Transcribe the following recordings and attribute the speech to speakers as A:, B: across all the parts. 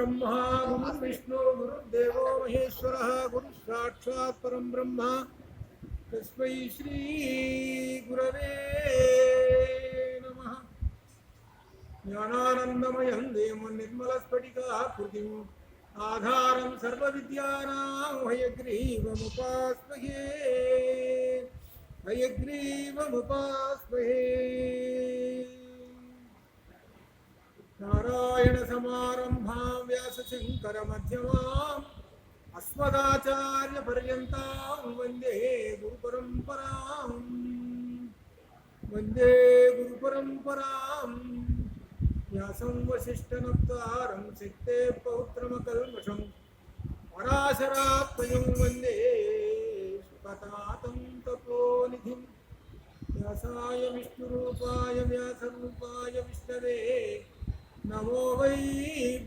A: गुरुर्ब्रह्मा गुरुर्विष्णु गुरुर्देवो महेश्वरः गुरुः साक्षात् परं ब्रह्म तस्मै श्री गुरवे नमः। ज्ञानानन्दमयं देवं निर्मलस्फटिकाकृतिम् आधारं सर्वविद्यानां हयग्रीवमुपास्महे हयग्रीवमुपास्महे। नारायणसमारम्भां व्यासशङ्करमध्यमाम् अस्मदाचार्यपर्यन्तां वन्दे गुरुपरम्पराम्। व्यासं वसिष्ठनप्तारं सिक्ते पौत्रमकल्मषं पराशरात्मजं वन्दे सुखतातं तपोनिधिं। व्यासाय विष्णुरूपाय व्यासरूपाय विष्णवे नमो वै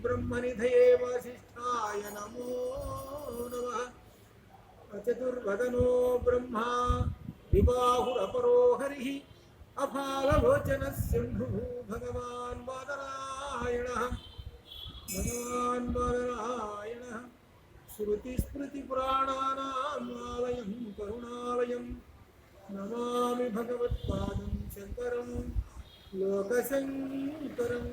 A: ब्रह्मनिधये वसिष्ठाय नमो नमः। चतुर्वदनो ब्रह्मा विबाहुरपरो हरिः अफाललोचनः सिन्धुः भगवान् बादरायणः श्रुतिस्मृतिपुराणानाम् आलयं करुणालयं नमामि भगवत्पादं शङ्करं लोकशङ्करम्।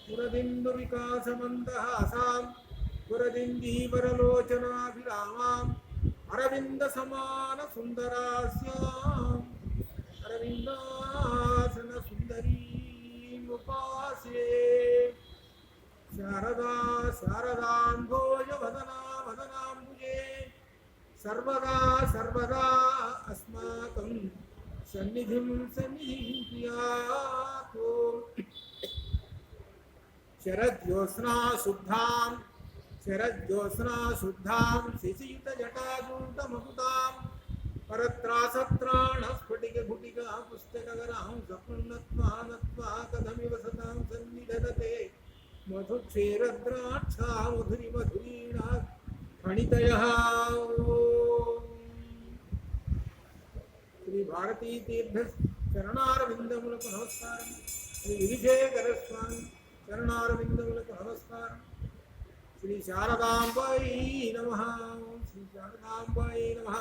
A: पुरदिन्दुविकासमन्दहासां पुरदिन्दीवरलोचनाभिरामाम् अरविन्दसमानसुन्दरास्याम् अरविन्दासनसुन्दरीमुपास्ये। शारदा शारदाम्भोजवदना वदनाम्बुजे सर्वदा सर्वदा अस्माकं सन्निधिं कुर्यात्। शरज्योत्स्ना शुद्धां शिशियुतजटाजूटमकुटां परत्रासत्राणस्फटिकघुटिका पुस्तकगरां सपन्नत्वा नत्वा कथमिव सतां सन्निधत्ते मधुक्षीरद्राक्षा मधुरीणा फणितयः। श्री भारती तीर्थ चरणारविन्दमुలకు नमस्कारं। श्री विजयकर स्वामी चरणारविन्दमुలకు नमस्कारं। श्री शारदांबाई नमः। श्री शारदांबाई नमः।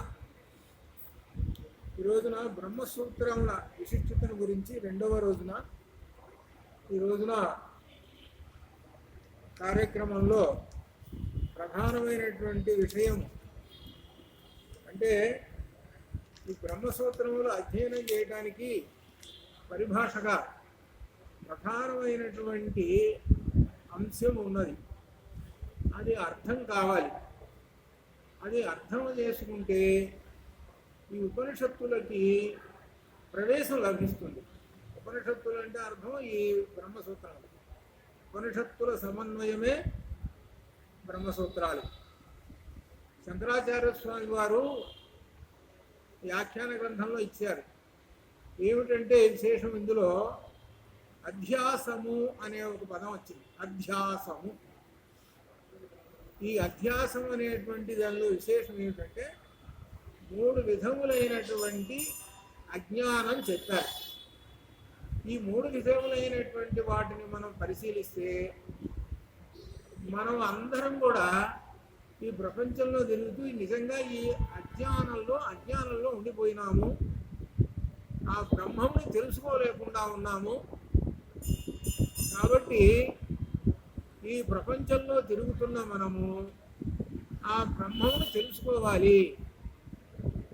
A: ఈ రోజున బ్రహ్మసూత్రముల విశిష్టతను గురించి రెండవ రోజున ఈ రోజున కార్యక్రమంలో ప్రధానమైనటువంటి విషయం అంటే ఈ బ్రహ్మసూత్రములు అధ్యయనం చేయడానికి పరిభాషగా ప్రధానమైనటువంటి అంశం ఉన్నది. అది అర్థం కావాలి. అది అర్థం చేసుకుంటే ఈ ఉపనిషత్తులకి ప్రవేశం లభిస్తుంది. ఉపనిషత్తులు అంటే అర్థం ఈ బ్రహ్మసూత్రాలు. ఉపనిషత్తుల సమన్వయమే బ్రహ్మసూత్రాలు. శంకరాచార్య స్వామి వారు వ్యాఖ్యాన గ్రంథంలో ఇచ్చారు. ఏమిటంటే విశేషం ఇందులో అధ్యాసము అనే ఒక పదం వచ్చింది. అధ్యాసము. ఈ అధ్యాసం అనేటువంటి దానిలో విశేషం ఏమిటంటే 3 విధములైనటువంటి అజ్ఞానం చెప్పారు. ఈ 3 విధములైనటువంటి వాటిని మనం పరిశీలిస్తే మనం అందరం కూడా ఈ ప్రపంచంలో తిరుగుతూ నిజంగా ఈ అజ్ఞానంలో ఉండిపోయినాము. ఆ బ్రహ్మముని తెలుసుకోలేకుండా ఉన్నాము. కాబట్టి ఈ ప్రపంచంలో తిరుగుతున్న మనము ఆ బ్రహ్మముని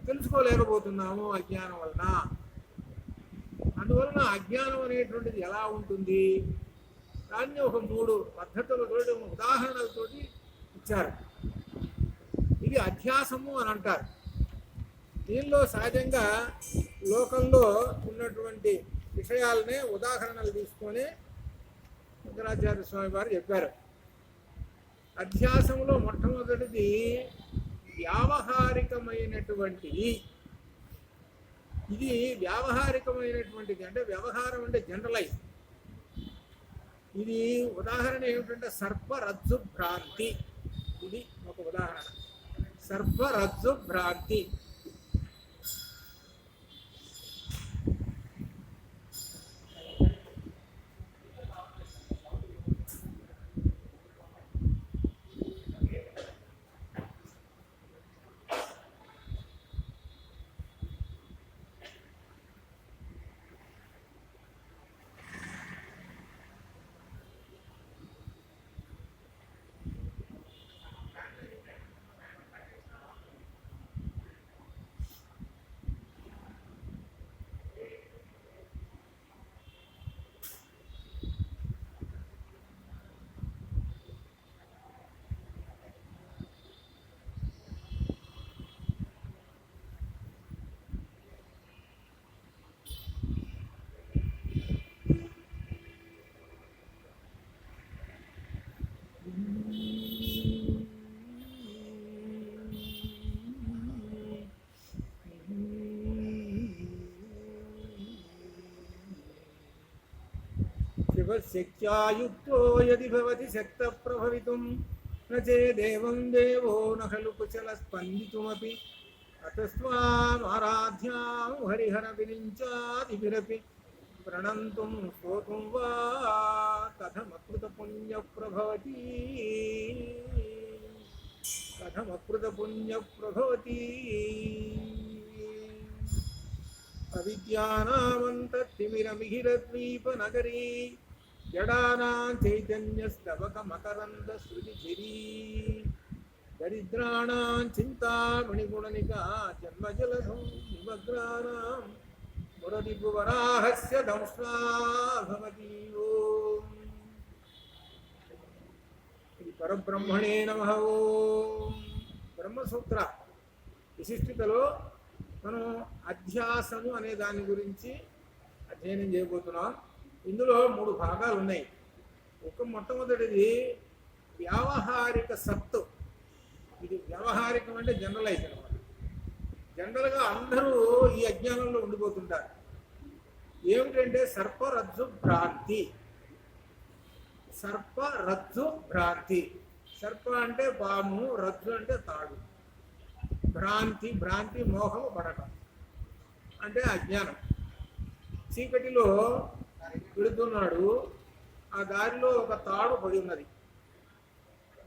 A: తెలుసుకోలేకపోతున్నాము అజ్ఞానం వలన. అందువలన అజ్ఞానం అనేటువంటిది ఎలా ఉంటుంది దాన్ని ఒక 3 పద్ధతులతో ఉదాహరణలతోటి ఇచ్చారు. ఇది అధ్యాసము అని అంటారు. దీనిలో సహజంగా లోకంలో ఉన్నటువంటి విషయాలనే ఉదాహరణలు తీసుకొని శంకరాచార్య స్వామి వారు చెప్పారు. అధ్యాసంలో మొట్టమొదటిది వ్యావహారికమైనటువంటిది. ఇది వ్యావహారికమైనటువంటిది అంటే వ్యవహారం అంటే జనరలైజ్. ఇది ఉదాహరణ ఏమిటంటే సర్పరజ్జు భ్రాంతి. ఇది ఒక ఉదాహరణ. సర్పరజ్జు భ్రాంతి. వివశక్త్యాయుక్తో యది భవతి శక్త ప్రభవితుం న చేదేవం దేవో న ఖలు కుశల స్పందితుమపి అతస్త్వామారాధ్యాం హరిహర విరించాదిభిరపి ప్రణంతుం స్తోతుం వా కథమకృత పుణ్య ప్రభవతి కథమకృత పుణ్య ప్రభవతి అవిద్యానామంతతిమిరమిహిరద్వీపనగరీ జడానాం చైతన్యస్తవకమకరందశ్రుతిఝరీ దరిద్రాణాం చింతామణిగుణనికా జన్మజలధౌ నిమగ్నానాం మురరిపువరాహస్య దంష్ట్రా భవతి. ఓం ఇది పరబ్రహ్మణే నమః. ఓం బ్రహ్మసూత్ర విశిష్టతలో మనం అధ్యాసము అనే దాని గురించి అధ్యయనం చేయబోతున్నాం. ఇందులో 3 భాగాలు ఉన్నాయి. మొట్టమొదటిది వ్యావహారిక సత్తు. ఇది వ్యావహారికం అంటే జనరలైజ్ అనమాట. జనరల్గా అందరూ ఈ అజ్ఞానంలో ఉండిపోతుంటారు. ఏమిటంటే సర్పరజ్జు భ్రాంతి. సర్పరజ్జు భ్రాంతి. సర్ప అంటే పాము, రజ్జు అంటే తాడు. భ్రాంతి, భ్రాంతి మోహము పడటం అంటే అజ్ఞానం. చీకటిలో వెళుతున్నాడు, ఆ దారిలో ఒక తాడు పడి ఉన్నది.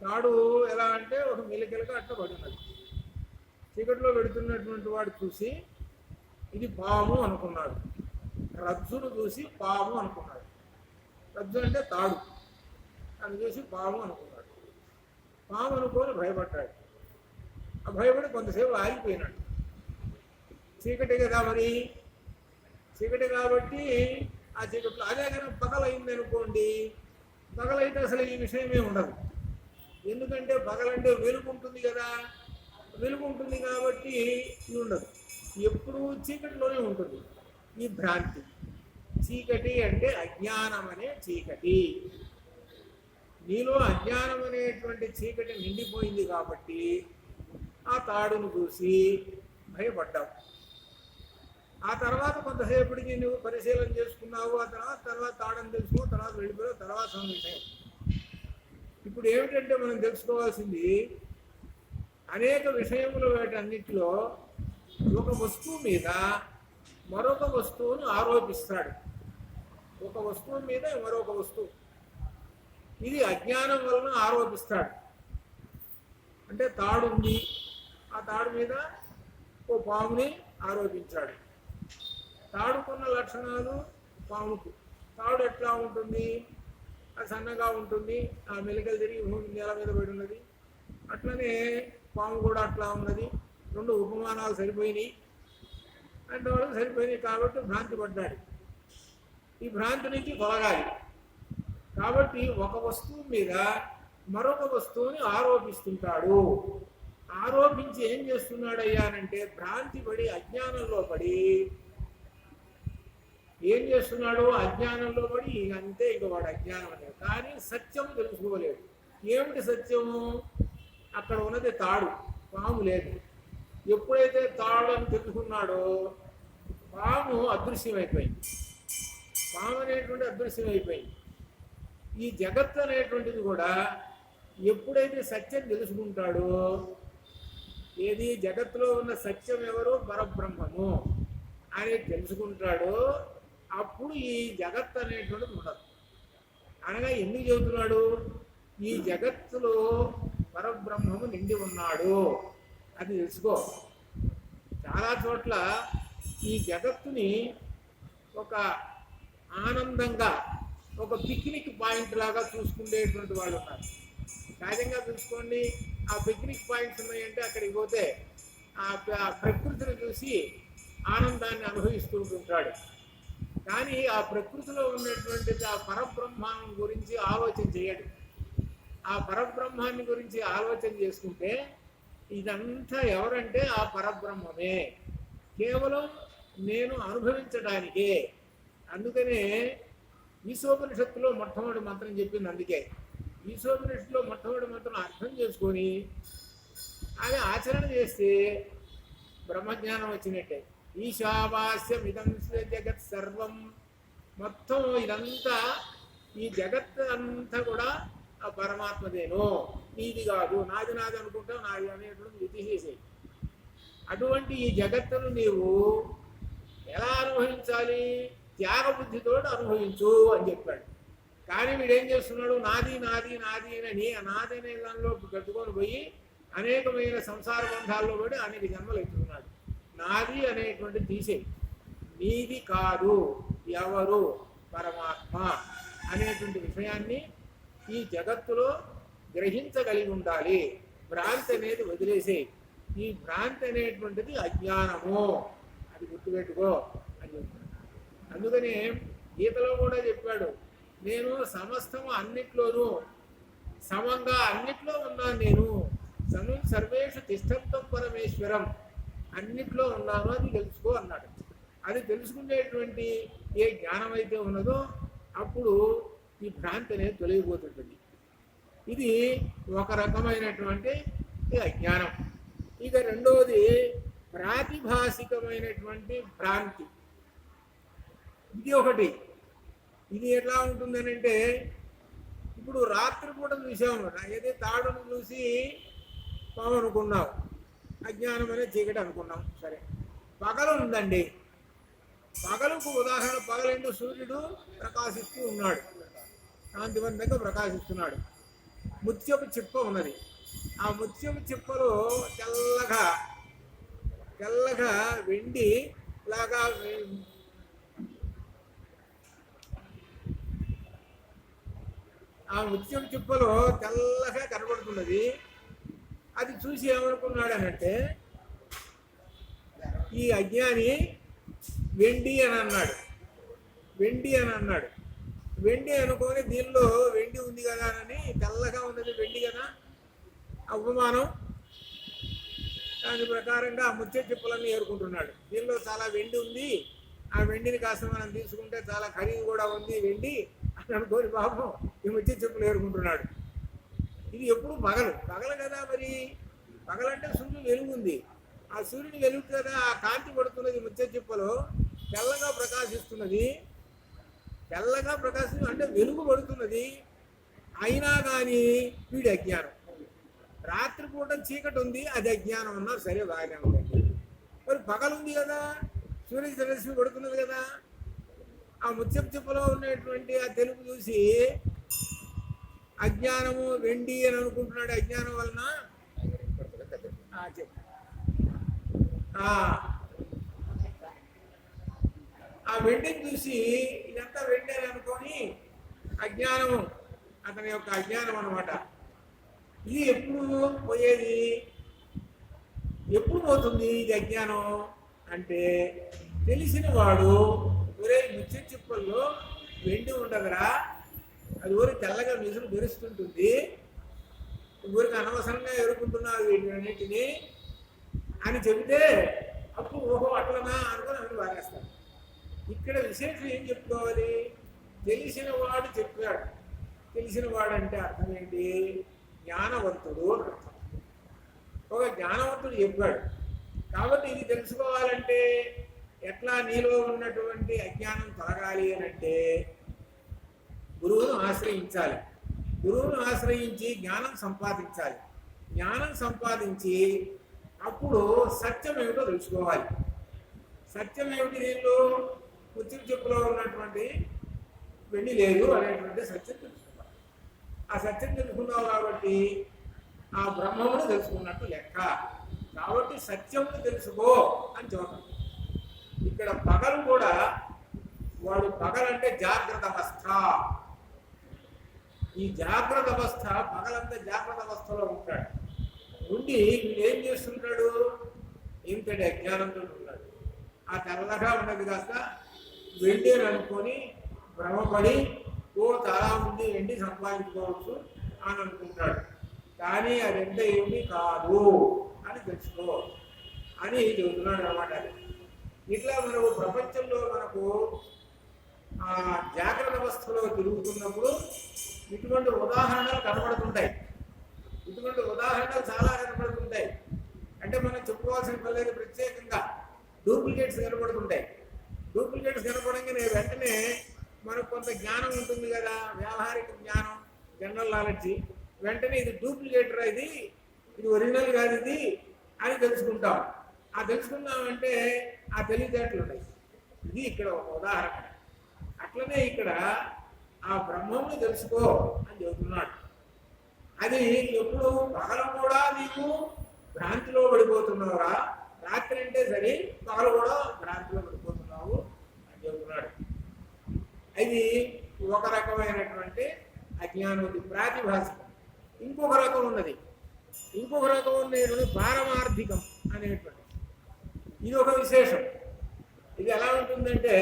A: తాడు ఎలా అంటే ఒక మెలికలుగా అట్లా పడి ఉన్నది. చీకటిలో వెళుతున్నటువంటి వాడు చూసి ఇది పాము అనుకున్నాడు. రజ్జును చూసి పాము అనుకున్నాడు. రజ్జు అంటే తాడు, దాన్ని చూసి పాము అనుకున్నాడు. పాము అనుకొని భయపడ్డాడు. ఆ భయపడి కొంతసేపు ఆగిపోయినాడు. చీకటి కదా మరి, చీకటి కాబట్టి ఆ చీకట్లో అదే కానీ పగలైంది అనుకోండి, పగలైతే అసలు ఈ విషయమే ఉండదు. ఎందుకంటే పగలంటే వెలుగు ఉంటుంది కదా, వెలుగు ఉంటుంది కాబట్టి ఇది ఉండదు. ఎప్పుడూ చీకటిలోనే ఉంటుంది ఈ భ్రాంతి. చీకటి అంటే అజ్ఞానం అనే చీకటి. నీలో అజ్ఞానం అనేటువంటి చీకటి నిండిపోయింది కాబట్టి ఆ తాడును చూసి భయపడ్డావు. ఆ తర్వాత కొంతసేపటికి నువ్వు పరిశీలన చేసుకున్నావు. ఆ తర్వాత తాడని తెలుసుకున్నావు, తర్వాత వెళ్ళిపోయావు, తర్వాత విషయం. ఇప్పుడు ఏమిటంటే మనం తెలుసుకోవాల్సింది, అనేక విషయములు వాటన్నిటిలో ఒక వస్తువు మీద మరొక వస్తువును ఆరోపిస్తాడు. ఒక వస్తువు మీద మరొక వస్తువు, ఇది అజ్ఞానం వలన ఆరోపిస్తాడు. అంటే తాడు ఉంది, ఆ తాడు మీద ఓ పాముని ఆరోపించాడు. తాడుకున్న లక్షణాలు పాముకు. తాడు ఎట్లా ఉంటుంది, అది సన్నగా ఉంటుంది, ఆ మెలికలు తిరిగి నేల మీద పడి ఉన్నది. అట్లనే పాము కూడా అట్లా ఉన్నది. 2 ఉపమానాలు సరిపోయినాయి అంటే వాళ్ళు సరిపోయినాయి కాబట్టి భ్రాంతి పడ్డాడు. ఈ భ్రాంతి నుంచి తొలగాలి కాబట్టి ఒక వస్తువు మీద మరొక వస్తువుని ఆరోపిస్తుంటాడు. ఆరోపించి ఏం చేస్తున్నాడయ్యా అంటే భ్రాంతి పడి అజ్ఞానంలో పడి ఏం చేస్తున్నాడు, అజ్ఞానంలో పడి అంతే, ఇక వాడు అజ్ఞానం అనేది. కానీ సత్యము తెలుసుకోలేడు. ఏమిటి సత్యము? అక్కడ ఉన్నది తాడు, పాము లేదు. ఎప్పుడైతే తాడు అని తెలుసుకున్నాడో పాము అదృశ్యమైపోయింది. పాము అనేటువంటి అదృశ్యమైపోయింది. ఈ జగత్తు అనేటువంటిది కూడా ఎప్పుడైతే సత్యం తెలుసుకుంటాడో, ఏది జగత్తులో ఉన్న సత్యం ఎవరు, పరబ్రహ్మము అని తెలుసుకుంటాడో అప్పుడు ఈ జగత్తు అనేటువంటిది ఉండదు. అనగా ఎందుకు చెబుతున్నాడు, ఈ జగత్తులో పరబ్రహ్మము నిండి ఉన్నాడు అది తెలుసుకో. చాలా చోట్ల ఈ జగత్తుని ఒక ఆనందంగా ఒక పిక్నిక్ పాయింట్ లాగా చూసుకునేటువంటి వాళ్ళు ఉన్నారు. సహజంగా చూసుకోండి, ఆ పిక్నిక్ పాయింట్స్ ఉన్నాయంటే అక్కడికి పోతే ఆ ప్రకృతిని చూసి ఆనందాన్ని అనుభవిస్తూ ఉంటాడు. కానీ ఆ ప్రకృతిలో ఉన్నటువంటి ఆ పరబ్రహ్మాన్ని గురించి ఆలోచన చేయడు. ఆ పరబ్రహ్మాన్ని గురించి ఆలోచన చేసుకుంటే ఇదంతా ఎవరంటే ఆ పరబ్రహ్మమే, కేవలం నేను అనుభవించడానికే. అందుకనే ఈశోపనిషత్తులో మొట్టమొదటి మంత్రం చెప్పింది. అందుకే ఈశోపనిషత్తులో మొట్టమొదటి మంత్రం అర్థం చేసుకొని అది ఆచరణ చేస్తే బ్రహ్మజ్ఞానం వచ్చినట్టే. ఈశావాస్యం ఇదం జగత్ సర్వం, మొత్తం ఇదంతా ఈ జగత్ అంతా కూడా ఆ పరమాత్మదేను, నీది కాదు, నాది నాది అనుకుంటావు, నాది అనేటువంటి విధిసేసేది. అటువంటి ఈ జగత్తును నీవు ఎలా అనుభవించాలి? త్యాగబుద్ధితో అనుభవించు అని చెప్పాడు. కానీ వీడేం చేస్తున్నాడు? నాది నాది నాది అని ఆ నాది అనే దానిలో కట్టుకొని పోయి అనేకమైన సంసార బంధాల్లో పడి అనేక జన్మలు ఎత్తుకున్నాడు. నాది అనేటువంటి తీసేయి, నీది కాదు, ఎవరు? పరమాత్మ అనేటువంటి విషయాన్ని ఈ జగత్తులో గ్రహించగలిగి ఉండాలి. భ్రాంతి అనేది వదిలేసేయి. ఈ భ్రాంతి అనేటువంటిది అజ్ఞానము, అది గుర్తుపెట్టుకో అని చెప్తాడు. అందుకని గీతలో కూడా చెప్పాడు, నేను సమస్తము అన్నిట్లోనూ సమంగా అన్నిట్లో ఉన్నాను, నేను సర్వేషు తిష్టంతం పరమేశ్వరం, అన్నిట్లో ఉన్నాను అని తెలుసుకో అన్నాడు. అది తెలుసుకునేటువంటి ఏ జ్ఞానం అయితే ఉన్నదో అప్పుడు ఈ భ్రాంతి అనేది తొలగిపోతుంటుంది. ఇది ఒక రకమైనటువంటి అజ్ఞానం. ఇక రెండవది ప్రాతిభాసికమైనటువంటి భ్రాంతి. ఇది ఒకటి. ఇది ఎట్లా ఉంటుందనంటే, ఇప్పుడు రాత్రిపూట చూసాము, ఏదో తాడును చూసి పాము అనుకున్నాం, అజ్ఞానం అనే చీకటి అనుకున్నాం. సరే, పగలు ఉందండి. పగలుకు ఉదాహరణ, పగలంటే సూర్యుడు ప్రకాశిస్తూ ఉన్నాడు, కాంతివంతంగా ప్రకాశిస్తున్నాడు. ముత్యపు చిప్ప ఉన్నది. ఆ ముత్యపు చిప్పలో తెల్లగా తెల్లగా వెండి లాగా ఆ ముత్యపు చిప్పలో తెల్లగా కనబడుతున్నది. అది చూసి ఏమనుకున్నాడు అనంటే, ఈ అజ్ఞాని వెండి అని అన్నాడు. వెండి అని అన్నాడు. వెండి అనుకొని దీనిలో వెండి ఉంది కదా అని, తెల్లగా ఉన్నది వెండి కదా, అవమానం. దాని ప్రకారంగా ఆ ముత్య చిప్పలన్నీ ఏరుకుంటున్నాడు. దీనిలో చాలా వెండి ఉంది, ఆ వెండిని కాస్త మనం తీసుకుంటే చాలా ఖరీదు కూడా ఉంది వెండి అని అనుకోని పాపం ఈ ముత్య చిప్పలు ఏరుకుంటున్నాడు. ఇది ఎప్పుడు పగలు కదా. మరి పగలంటే సూర్యుడు వెలుగు ఉంది. ఆ సూర్యుని వెలుగు కదా, ఆ కాంతి పడుతున్నది ముత్య చిప్పలో, తెల్లగా ప్రకాశిస్తున్నది. తెల్లగా ప్రకాశిస్తుంది అంటే వెలుగు పడుతున్నది. అయినా కానీ వీడి అజ్ఞానం. రాత్రిపూట చీకటి ఉంది, అది అజ్ఞానం అన్నారు. సరే, బాగానే ఉంది. మరి పగలుంది కదా, సూర్య రశ్మి పడుతున్నది కదా, ఆ ముత్యపు చిప్పలో ఉన్నటువంటి ఆ తెలుపు చూసి అజ్ఞానము వెండి అని అనుకుంటున్నాడు. అజ్ఞానం వలన ఆ వెండిని చూసి ఇదంతా వెండి అని అనుకొని అజ్ఞానము, అతని యొక్క అజ్ఞానం అన్నమాట. ఇది ఎప్పుడు పోయేది? ఎప్పుడు పోతుంది ఇది అజ్ఞానం అంటే, తెలిసిన వాడు ఒరే ముత్య చిప్పల్లో వెండి ఉండదురా, అది ఊరికి తెల్లగా మిసులు మెరుస్తుంటుంది, ఊరికి అనవసరంగా ఎరుకుంటున్నావు వీటిని అని చెబితే అప్పుడు ఓహో అట్లనా అనుకుని అవి వారేస్తాడు. ఇక్కడ విశేషం ఏం చెప్పుకోవాలి? తెలిసిన వాడు చెప్పాడు. తెలిసిన వాడు అంటే అర్థం ఏంటి? జ్ఞానవంతుడు అని అర్థం. ఒక జ్ఞానవంతుడు చెప్పాడు. కాబట్టి ఇది తెలుసుకోవాలంటే ఎట్లా నీలో ఉన్నటువంటి అజ్ఞానం తొలగాలి అని అంటే గురువును ఆశ్రయించాలి. గురువును ఆశ్రయించి జ్ఞానం సంపాదించాలి. జ్ఞానం సంపాదించి అప్పుడు సత్యం ఏమిటో తెలుసుకోవాలి. సత్యం ఏమిటి? దీనిలో ముత్యం చెప్పులో ఉన్నటువంటి వెండి లేదు అనేటువంటి సత్యం తెలుసుకోవాలి. ఆ సత్యం తెలుసుకున్నావు కాబట్టి ఆ బ్రహ్మమును తెలుసుకున్నట్టు లెక్క. కాబట్టి సత్యమును తెలుసుకో అని చెబుతాం. ఇక్కడ పగలు కూడా వాడు పగలంటే జాగ్రత్త అవస్థ. ఈ జాగ్రత్త అవస్థ, పగలంతా జాగ్రత్త అవస్థలో ఉంటాడు. ఉండి వీడు ఏం చేస్తుంటాడు? ఇంతటి అజ్ఞానంతో ఉన్నాడు. ఆ తెల్లగా ఉన్నది కాస్త వెండి అని అనుకొని భ్రమపడి ఓ చాలా ఉంది వెండి సంపాదించుకోవచ్చు అని అనుకుంటాడు. కానీ అదెంత ఏమీ కాదు అని తెలుసుకో అని చెబుతున్నాడు అన్నమాట. ఇట్లా మనకు ప్రపంచంలో మనకు ఆ జాగ్రత్త అవస్థలో తిరుగుతున్నప్పుడు ఇటువంటి ఉదాహరణలు కనబడుతుంటాయి. ఇటువంటి ఉదాహరణలు చాలా కనబడుతుంటాయి. అంటే మనం చెప్పుకోవాల్సిన పర్లేదు, ప్రత్యేకంగా డూప్లికేట్స్ కనబడుతుంటాయి. డూప్లికేట్స్ కనపడంగానే వెంటనే మనకు కొంత జ్ఞానం ఉంటుంది కదా, వ్యావహారిక జ్ఞానం, జనరల్ నాలెడ్జ్. వెంటనే ఇది డూప్లికేటర్, ఇది ఒరిజినల్ కాదు ఇది అని తెలుసుకుంటాం. ఆ తెలుసుకుందామంటే ఆ తెలివితేటలు ఉన్నాయి. ఇది ఇక్కడ ఒక ఉదాహరణ. అట్లనే ఇక్కడ ఆ బ్రహ్మమును తెలుసుకో అని చెబుతున్నాడు. అది ఎప్పుడు పగలు కూడా నీకు భ్రాంతిలో పడిపోతున్నావురా, రాత్రి అంటే సరే పగలు కూడా భ్రాంతిలో పడిపోతున్నావు అని చెబుతున్నాడు. అది ఒక రకమైనటువంటి అజ్ఞానం, ప్రాతిభాసికం. ఇంకొక రకం ఉన్నది, ఇంకొక రకం ఉన్నది పారమార్థికం అనేటువంటి. ఇది ఒక విశేషం. ఇది ఎలా ఉంటుందంటే,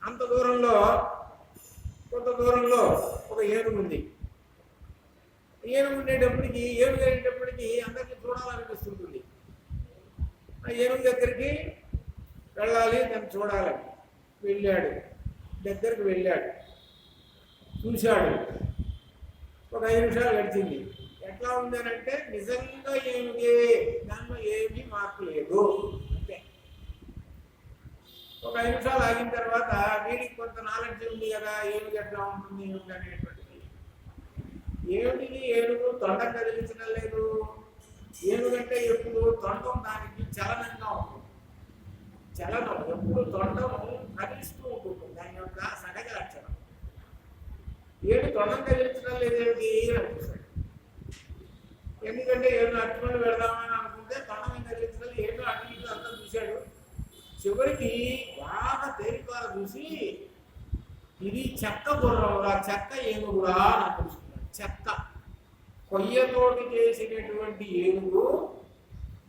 A: అంత దూరంలో కొంత దూరంలో ఒక ఏనుగు ఉంది. ఏనుగు ఉండేటప్పటికి, ఏనుగు అనేటప్పటికి అందరికీ చూడాలనిపిస్తుంటుంది. ఆ ఏనుగు దగ్గరికి వెళ్ళాలి, దాన్ని చూడాలని వెళ్ళాడు. దగ్గరికి వెళ్ళాడు, చూశాడు. ఒక 5 నిమిషాలు గడిచింది. ఎట్లా ఉందనంటే నిజంగా ఏనుగే, దానిలో ఏమీ మార్పు లేదు అంతే. ఒక 5 నిమిషాలు ఆగిన తర్వాత వీడికి కొంత నాలెడ్జ్ ఉంది కదా, ఏనుగు ఎట్లా ఉంటుంది ఏమిటి అనేటువంటిది. ఏమిటిది ఏనుగు తొండం కదిలించడం లేదు. ఏనుగంటే ఎప్పుడు తొండం దానికి చలనంగా ఉంటుంది. చలనం ఎప్పుడు తొండం కదిలిస్తూ ఉంటుంది, దాని యొక్క సహజ లక్షణం. ఏడు తొండం కదిలించడం లేదేమిటి అనిపిస్తాడు. ఎందుకంటే ఏడు అట్టుకొని వెళదామని అనుకుంటే తొండం కదిలించడం, ఏడు అటు ఇటు అంతా చూశాడు. చివరికి బాగా తేలిపాల చూసి ఇది చెక్క గుర్రంలా, చెక్క ఏనుగురా అని తెలుసుకున్నాడు. చెక్క కొయ్యతోటి చేసినటువంటి ఏనుగు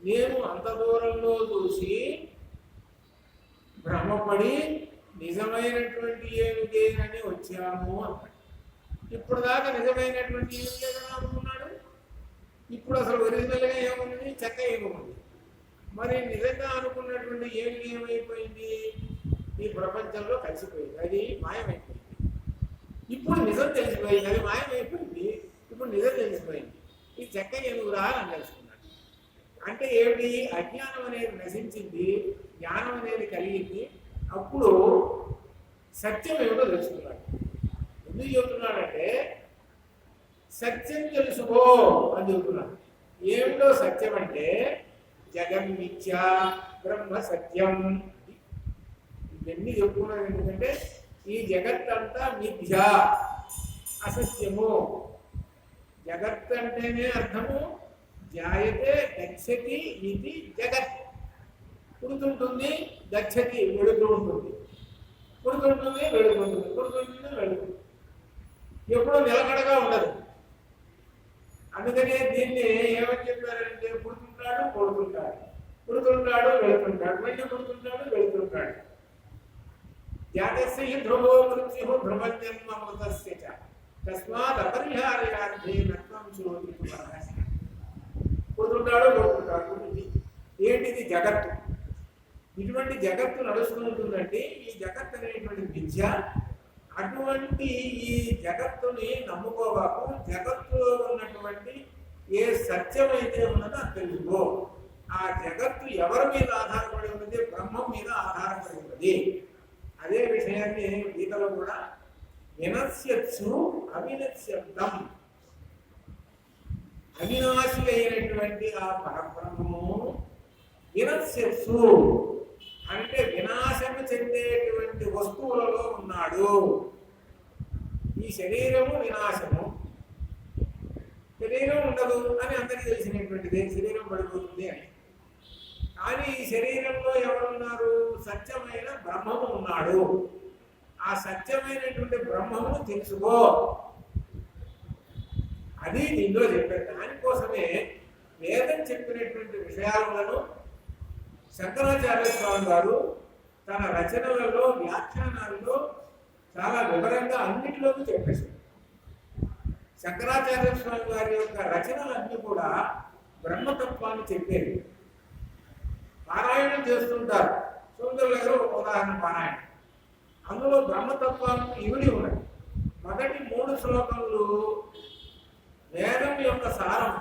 A: నేను అంత దూరంలో చూసి భ్రమపడి నిజమైనటువంటి ఏనుగేనని వచ్చాము అన్నాడు. ఇప్పుడు దాకా నిజమైనటువంటి ఏనుగే కదా అనుకున్నాడు. ఇప్పుడు అసలు ఒరిజినల్గా ఏముంది, చెక్క ఏముంది. మరి నిజంగా అనుకున్నటువంటి ఏనుగు ఏమైపోయింది, ఈ ప్రపంచంలో కలిసిపోయింది, అది మాయమైపోయింది. ఇప్పుడు నిజం తెలిసిపోయింది, అది మాయమైపోయింది. ఇప్పుడు నిజం తెలిసిపోయింది, ఈ చెక్క ఏనుగురా అని తెలుసుకున్నాడు. అంటే ఏమిటి, అజ్ఞానం అనేది నశించింది, జ్ఞానం అనేది కలిగింది. అప్పుడు సత్యం ఏమిటో తెలుసుకున్నాడు. ఎందుకు చెబుతున్నాడంటే సత్యం తెలుసుకో అని చెబుతున్నాడు. ఏమిటో సత్యం అంటే జగన్మిథ్య బ్రహ్మ సత్యం. ఇవన్నీ చెప్పుకున్నాడు. ఎందుకంటే ఈ జగత్తంతా మిథ్య, అసత్యము. జగత్ అంటేనే అర్థము జాయతే గచ్చతి ఇది జగత్. పుడుతుంటుంది, గచ్చతి వెళుతూ ఉంటుంది, పుడుతుంటుంది వెళుతుంటుంది, పుడుతుంటుంది వెళుతుంది, ఎప్పుడూ నిలకడగా ఉండదు. అందుకనే దీన్ని ఏమని చెప్పారంటే పుడుతుంటాడు కొడుతుంటాడు, పుడుతుంటాడు వెళుతుంటాడు, మళ్ళీ పుడుతుంటాడు వెళుతుంటాడు. జాతస్య ధ్రువో మృత్యు ధ్రువజన్మృతస్య చ తస్మాత్ అపరిహార్యార్థే నత్వం శోధి. పుడుతుంటాడు కొడుతుంటాడు. ఏంటిది జగత్తు. ఇటువంటి జగత్తు నడుస్తూ ఉంటుందంటే ఈ జగత్ అనేటువంటి విద్య. అటువంటి ఈ జగత్తుని నమ్ముకోవాకు. జగత్తులో ఉన్నటువంటి ఏ సత్యం అయితే ఉన్నదో అది తెలుసుకో. ఆ జగత్తు ఎవరి మీద ఆధారపడి ఉన్నది, బ్రహ్మం మీద ఆధారపడి ఉన్నది. అదే విషయాన్ని గీతలో కూడా వినశ్యత్సు అవినశ్యబ్దం. అవినాశి అయినటువంటి ఆ పరబ్రహ్మము వినశ్యత్సు అంటే వినాశము చెందేటువంటి వస్తువులలో ఉన్నాడు. ఈ శరీరము వినాశము, శరీరం ఉండదు అని అందరికీ తెలిసినటువంటిది, శరీరం పడిపోతుంది అని. కానీ ఈ శరీరంలో ఎవరున్నారు, సత్యమైన బ్రహ్మము ఉన్నాడు. ఆ సత్యమైనటువంటి బ్రహ్మమును తెలుసుకో, అది ఇందులో చెప్పారు. దానికోసమే వేదం చెప్పినటువంటి విషయాలను శంకరాచార్య స్వామి గారు తన రచనలలో, వ్యాఖ్యానాలలో చాలా వివరంగా అన్నిటిలోనూ చెప్పేశారు. శంకరాచార్య స్వామి గారి యొక్క రచనలన్నీ కూడా బ్రహ్మతత్వాన్ని చెప్పేది. పారాయణం చేస్తుంటారు. సుందరుల గారు ఒక ఉదాహరణ పారాయణం. అందులో బ్రహ్మతత్వానికి ఇవిడి ఉన్నది. మొదటి 3 శ్లోకములు వేదం యొక్క సారం.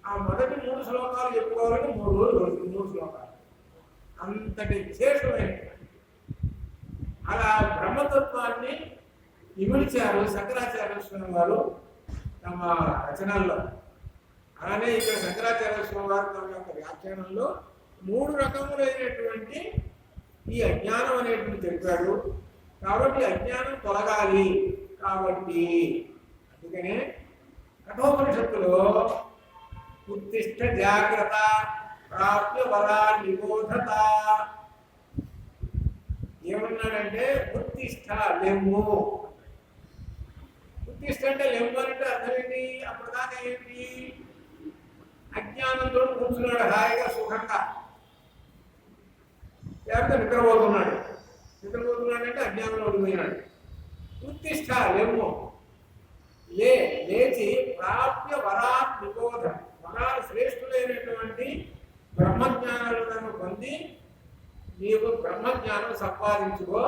A: ఆ మొదటి 3 శ్లోకాలు చెప్పుకోవాలని 3 రోజులు పడుతుంది. 3 శ్లోకాలు అంతటి విశేషమైన. అలా బ్రహ్మ బ్రహ్మతత్వాన్ని ఇమిడిచారు శంకరాచార్య స్వామి వారు తమ రచనల్లో. అలానే ఇక్కడ శంకరాచార్య స్వామి వారు తమ యొక్క వ్యాఖ్యానంలో 3 రకములైనటువంటి ఈ అజ్ఞానం అనేటువంటి చెప్పాడు. కాబట్టి అజ్ఞానం తొలగాలి. కాబట్టి అందుకనే కఠోపనిషత్తులో ఉత్తిష్ట జాగ్రత్త ప్రాప్య వరా నిబోధత ఏమన్నాడంటే ఉత్తిష్ట లెమ్ము. ఉత్తిష్ట అంటే లెమ్ము అంటే అర్థం ఏంటి? అప్పటిదాకా ఏంటి? అజ్ఞానంతో కూర్చున్నాడు హాయిగా సుఖంగా, లేకపోతే నిద్రపోతున్నాడు. నిద్రపోతున్నాడంటే అజ్ఞానంలో ఓడిపోయినాడు. ఉత్తిష్ట లెమ్ము, లేచి ప్రాప్య వరాత్ నిబోధ, వరాలు శ్రేష్ఠులైనటువంటి బ్రహ్మజ్ఞానాలను పొంది నీవు బ్రహ్మజ్ఞానం సంపాదించుకో,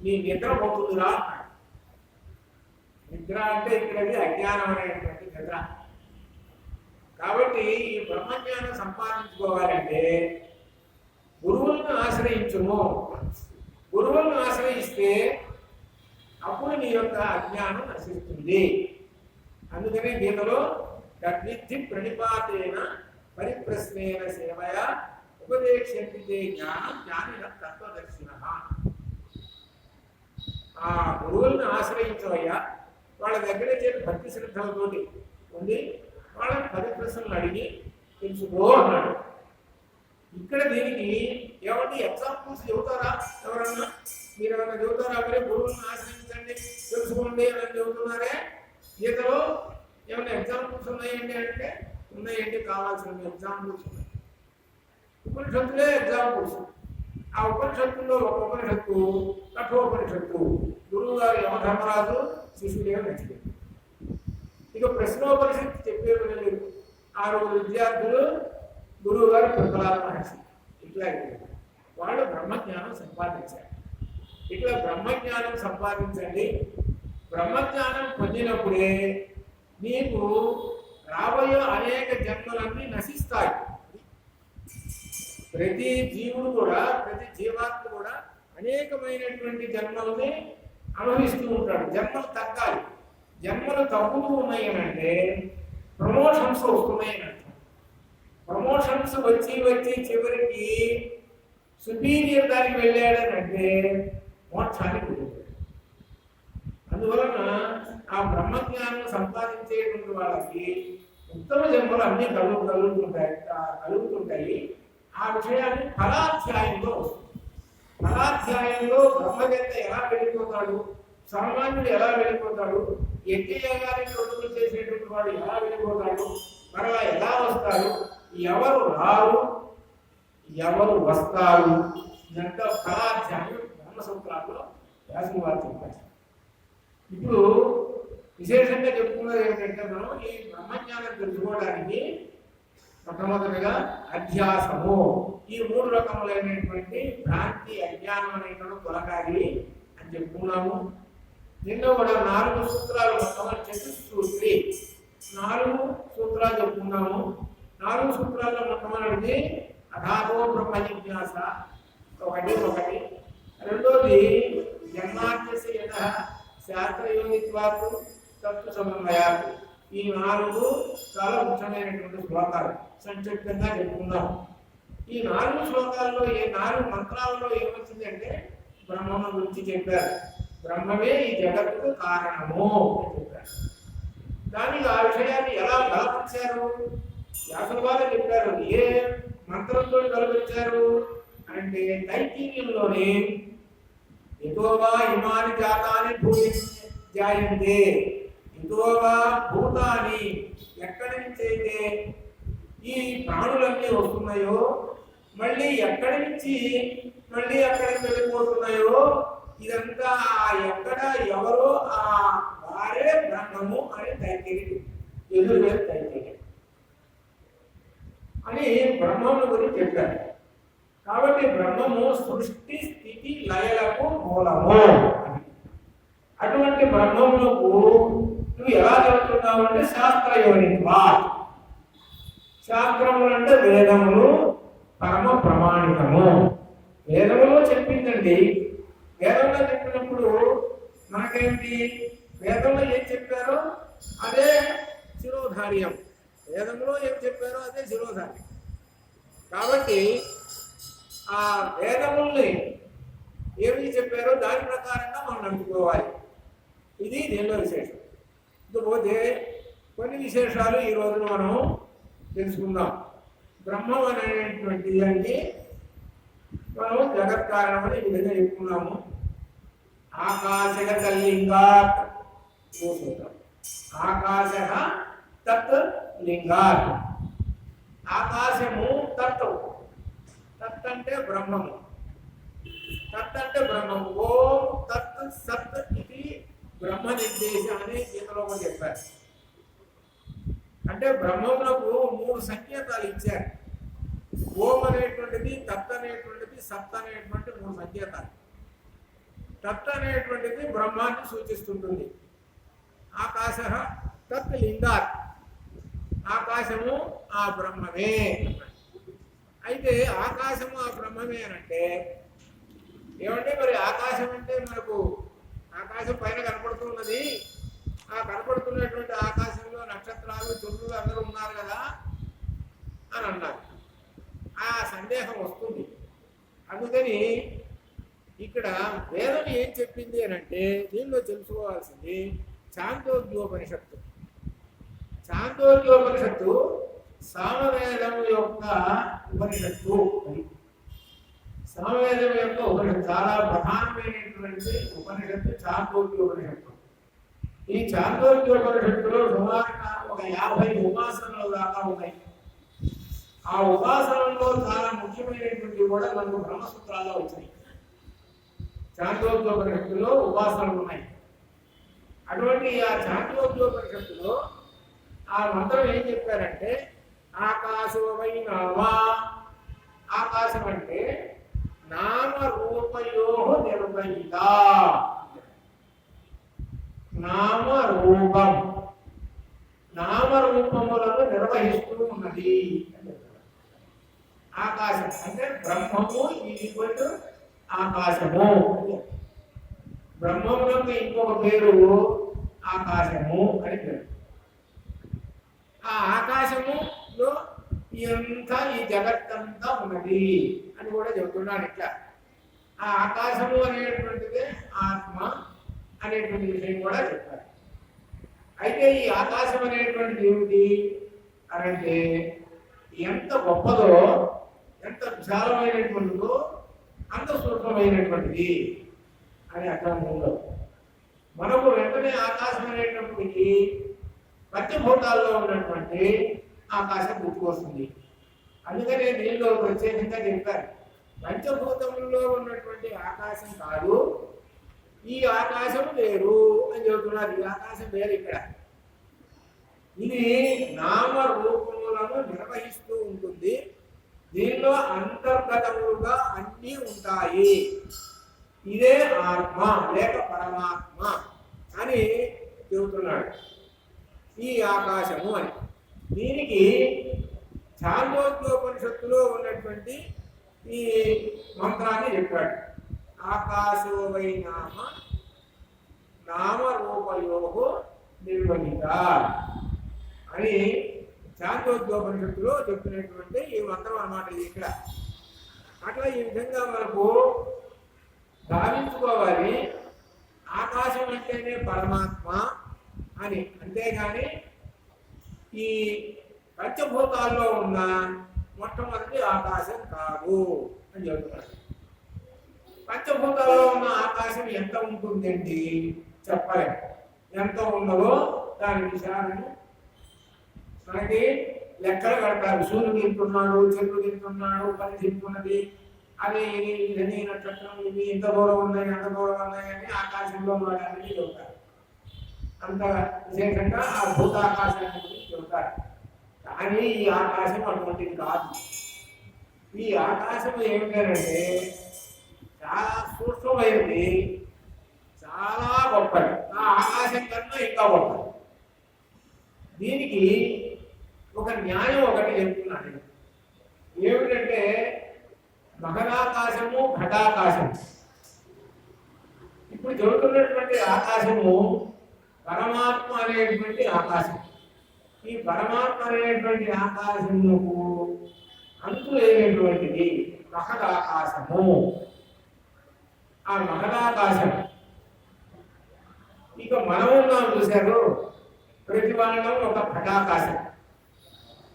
A: నీ నిద్ర పోతుందిరా అన్నాడు. నిద్ర అంటే ఇక్కడది అజ్ఞానం అనేటువంటి నిద్ర. కాబట్టి ఈ బ్రహ్మజ్ఞానం సంపాదించుకోవాలంటే గురువులను ఆశ్రయించుము. గురువులను ఆశ్రయిస్తే అప్పుడు నీ యొక్క అజ్ఞానం నశిస్తుంది. అందుకనే గీతలో తద్విద్ధి ప్రణిపాతేన పరిప్రశ్నేన సేవయ ఉపదేశంతే జ్ఞానం జ్ఞానిన తత్వదర్శిన. ఆ గురువులను ఆశ్రయించవయ్యా, వాళ్ళ దగ్గర చేరి భక్తి శ్రద్ధలతోటి ఉంది వాళ్ళని 10 ప్రశ్నలు అడిగి తెలుసుకో అన్నాడు. ఇక్కడ దీనికి ఏమంటే ఎగ్జాంపుల్స్ చెబుతారా? ఎవరన్నా మీరు ఏమన్నా చెబుతారా? మీరు గురువులను ఆశ్రయించండి తెలుసుకోండి అని చెబుతున్నారే. గీతలో ఏమైనా ఎగ్జాంపుల్స్ ఉన్నాయండి అంటే ఉన్నాయండి, కావాల్సిన ఎగ్జాంపుల్స్ ఉన్నాయి. ఉపనిషత్తులే ఎగ్జాంపుల్స్. ఆ ఉపనిషత్తుల్లో ఒక ఉపనిషత్తు కఠోపనిషత్తు. గురువు గారు యమధర్మరాజు, శిష్యులేమో నచ్చింది. ఇక ప్రశ్నోపనిషత్తు చెప్పేది లేదు. 6 విద్యార్థులు, గురువు గారు ప్రహ్లాద మహర్షి. ఇట్లా వాళ్ళు బ్రహ్మజ్ఞానం సంపాదించారు. ఇట్లా బ్రహ్మజ్ఞానం సంపాదించండి. బ్రహ్మజ్ఞానం పొందినప్పుడే నీకు రాబోయే అనేక జన్మలన్నీ నశిస్తాయి. ప్రతి జీవుడు కూడా, ప్రతి జీవాత్మ కూడా అనేకమైనటువంటి జన్మల్ని అనుభవిస్తూ ఉంటాడు. జన్మలు తగ్గాలి. జన్మలు తగ్గుతూ ఉన్నాయి అని అంటే ప్రమోషన్స్ వస్తున్నాయి అని అర్థం. ప్రమోషన్స్ వచ్చి చివరికి సుపీరియర్ దానికి వెళ్ళాడని అంటే మోక్షానికి వెళ్తాడు. అందువలన ఆ బ్రహ్మజ్ఞానం సంపాదించేటువంటి వాళ్ళకి ఉత్తమ జన్మలు అన్నీ కలుగుతుంటాయి. ఆ విషయాన్ని ఫలాధ్యాయంలో వస్తుంది. ఫలాధ్యాయంలో బ్రహ్మవేత్త ఎలా వెళ్ళిపోతాడు, సామాన్యుడు ఎలా వెళ్ళిపోతాడు, యజ్ఞయాగానికి రొట్టులు చేసేటువంటి వాడు ఎలా వెళ్ళిపోతాడు, మరలా ఎలా వస్తాడు, ఎవరు రారు, ఎవరు వస్తారు, ఇదంతా ఫలాధ్యాయం బ్రహ్మసూత్రాల్లో వ్యాసుల వారు చెప్పారు. ఇప్పుడు విశేషంగా చెప్పుకున్నది ఏమిటంటే మనం ఈ బ్రహ్మజ్ఞానం తెలుసుకోవడానికి మొట్టమొదటిగా అధ్యాసము, ఈ 3 రకములైనటువంటి భ్రాంతి అజ్ఞానం అనేటువంటి తొలగాలి అని చెప్పుకున్నాము. నిన్న కూడా 4 సూత్రాలు, మొత్తం చతుస్సూత్రి 4 సూత్రాలు చెప్పుకున్నాము. 4 సూత్రాల్లో మొట్టమొదటిది అథాతో బ్రహ్మ జిజ్ఞాస, ఒకటి. రెండోది జన్మాద్యస్య యతః శాస్త్రయోనిత్వాత్ తత్వ సమన్వయాత్. ఈ 4 చాలా ముఖ్యమైనటువంటి శ్లోకాలు సంక్షిప్తంగా చెప్పుకుందాం. ఈ 4 శ్లోకాల్లో 4 మంత్రాలలో ఏమొచ్చింది అంటే బ్రహ్మము గురించి చెప్పారు. బ్రహ్మమే ఈ జగత్తుకు కారణము అని చెప్పారు. దానికి ఆ విషయాన్ని ఎలా బలపరిచారు? వ్యాసుల వారు చెప్పారు. ఏ మంత్రంతో బలపరిచారు అంటే తైత్తిరీయంలోనే యతోవా ఇమాని జాతాని భూమి జాయంతే, యతోవా భూతాని, ఎక్కడి నుంచి అయితే ఈ ప్రాణులన్నీ వస్తున్నాయో మళ్ళీ ఎక్కడి నుంచి మళ్ళీ అక్కడికి వెళ్ళిపోతున్నాయో ఇదంతా ఎక్కడ ఎవరో ఆ వారే బ్రహ్మము అని తైత్తిరీయం, ఎదురువేద తైత్తిరీయం అని బ్రహ్మము గురించి చెప్పారు. కాబట్టి బ్రహ్మము సృష్టి స్థితి లయలకు మూలము. అటువంటి బ్రహ్మములకు నువ్వు ఎలా చెబుతున్నావు అంటే శాస్త్రయోనిత్వా. శాస్త్రములు అంటే వేదములు పరమ ప్రమాణికము. వేదములో చెప్పిందండి. వేదంలో చెప్పినప్పుడు మనకేంటి, వేదంలో ఏం చెప్పారో అదే శిరోధార్యం, వేదంలో ఏం చెప్పారో అదే శిరోధార్యం. కాబట్టి ఆ వేదముల్ని ఏమి చెప్పారో దాని ప్రకారంగా మనం నడుచుకోవాలి. ఇది దీనిలో విశేషం. ఇకపోతే కొన్ని విశేషాలు ఈ రోజున మనం తెలుసుకుందాం. బ్రహ్మం అనేటువంటి దానికి మనం జగత్ కారణం అని ఈ విధంగా చెప్పుకున్నాము. ఆకాశగత లింగాత్, ఆకాశ తత్ లింగాత్. ఆకాశము తత్, తత్ అంటే బ్రహ్మము, తత్ అంటే బ్రహ్మము. ఓం తత్ సత్ ఇది బ్రహ్మ నిర్దేశం అని గీతలో చెప్పారు. అంటే బ్రహ్మమునకు 3 సంకేతాలు ఇచ్చారు. ఓం అనేటువంటిది, తత్ అనేటువంటిది, సత్ అనేటువంటి 3 సంకేతాలు. తత్ అనేటువంటిది బ్రహ్మాన్ని సూచిస్తుంటుంది. ఆకాశ తత్ లింగాత్, ఆకాశము ఆ బ్రహ్మమే. అయితే ఆకాశము ఆ బ్రహ్మమే అనంటే ఏమంటే మరి ఆకాశం అంటే మనకు ఆకాశం పైన కనపడుతున్నది, ఆ కనపడుతున్నటువంటి ఆకాశంలో నక్షత్రాలు చంద్రులు అందరూ ఉన్నారు కదా అని అన్నారు. ఆ సందేహం వస్తుంది. అందుకని ఇక్కడ వేదం ఏం చెప్పింది అని అంటే దీనిలో తెలుసుకోవాల్సింది ఛాందోగ్యోపనిషత్తు. ఛాందోగ్యోపనిషత్తు సామవేదం యొక్క ఉపనిషత్తు. సామవేదం యొక్క ఉపనిషత్తు చాలా ప్రధానమైనటువంటి ఉపనిషత్తు ఛాందోగ్యోపనిషత్తు. ఈ ఛాందోగ్యోపనిషత్తులో సుమారుగా ఒక 50 ఉపాసనలు దాకా ఉన్నాయి. ఆ ఉపాసనలో చాలా ముఖ్యమైనటువంటి కూడా మనకు బ్రహ్మసూత్రాల్లో వచ్చినాయి. ఛాందోగ్యోపనిషత్తులో ఉపాసనలు ఉన్నాయి. అటువంటి ఆ ఛాందోగ్యోపనిషత్తులో ఆ మంత్రం ఏం చెప్పారంటే ఆకాశో వై నామా, ఆకాశం అంటే నామరూపయో నిర్వహిత. నామరూపం, నామరూపములను నిర్వహిస్తూ ఉన్నది. ఆకాశం అంటే బ్రహ్మము ఈక్వల్ ఆకాశము. బ్రహ్మములకు ఇంకొక పేరు ఆకాశము అని పేరు. ఆ ఆకాశములో ఇదంతా ఈ జగత్తంతా ఉన్నది అని కూడా చెబుతున్నాను. ఇట్లా ఆ ఆకాశము అనేటువంటిది ఆత్మ అనేటువంటి విషయం కూడా చెప్పారు. అయితే ఈ ఆకాశం అనేటువంటిది ఏమిటి అంటే ఎంత గొప్పదో, ఎంత విశాలమైనటువంటిదో అంత సూక్ష్మమైనటువంటిది అని అర్థం ఉందో. మనకు వెంటనే ఆకాశం అనేటప్పటికీ పంచభూతాల్లో ఉన్నటువంటి ఆకాశం గుర్తుకొస్తుంది. అందుకనే దీనిలో ప్రత్యేకంగా చెప్పారు పంచభూతంలో ఉన్నటువంటి ఆకాశం కాదు, ఈ ఆకాశం వేరు అని చెబుతున్నారు. ఈ ఆకాశం వేరు. ఇక్కడ ఇది నామరూపములను నిర్వహిస్తూ ఉంటుంది. దీనిలో అంతర్గతములుగా అన్నీ ఉంటాయి. ఇదే ఆత్మ లేక పరమాత్మ అని చెబుతున్నాడు ఈ ఆకాశము అని. దీనికి ఛాందోగ్యోపనిషత్తులో ఉన్నటువంటి ఈ మంత్రాన్ని చెప్పాడు. ఆకాశో వై నామ నామరూపయో నిర్వహిత అని ఛాందోగ్యోపనిషత్తులో చెప్పినటువంటి ఈ మంత్రం అన్నమాట. ఇది ఇక్కడ అట్లా ఈ విధంగా మనకు భావించుకోవాలి. ఆకాశం అంటేనే పరమాత్మ అని, అంతేగాని ఈ పంచభూతాల్లో ఉన్న మొట్టమొదటి ఆకాశం కాదు అని చెబుతున్నాడు. పంచభూతాల్లో ఉన్న ఆకాశం ఎంత ఉంటుందండి చెప్పలేము. ఎంత ఉన్నదో దాని విషయాలను మనకి లెక్కలు కడతారు. సూర్యుడు తింటున్నాడు, చంద్రుడు తింటున్నాడు, పని తింటున్నది, అవి ఇవి నక్షత్రం ఇవి ఎంత దూరం ఉన్నాయి, ఎంత దూరం ఉన్నాయి అని ఆకాశంలో వాడని చెబుతారు. అంత విశేషంగా ఆ భూతాకాశాన్ని గురించి చెబుతారు. కానీ ఈ ఆకాశం అటువంటిది కాదు. ఈ ఆకాశం ఏమిటంటే చాలా సూక్ష్మమైనది, చాలా గొప్పది. ఆ ఆకాశం కన్నా ఇంకా గొప్పది. దీనికి ఒక న్యాయం ఒకటి చెప్తున్నాను. ఏమిటంటే మహదాకాశము ఘటాకాశం. ఇప్పుడు చెబుతున్నటువంటి ఆకాశము పరమాత్మ అనేటువంటి ఆకాశం. ఈ పరమాత్మ అనేటువంటి ఆకాశముకు అంతు లేనటువంటిది మహదాకాశము. ఆ మహదాకాశం ఇక మనం ఉన్నాం చూశారు, ప్రతి వాళ్ళం ఒక ఘటాకాశం.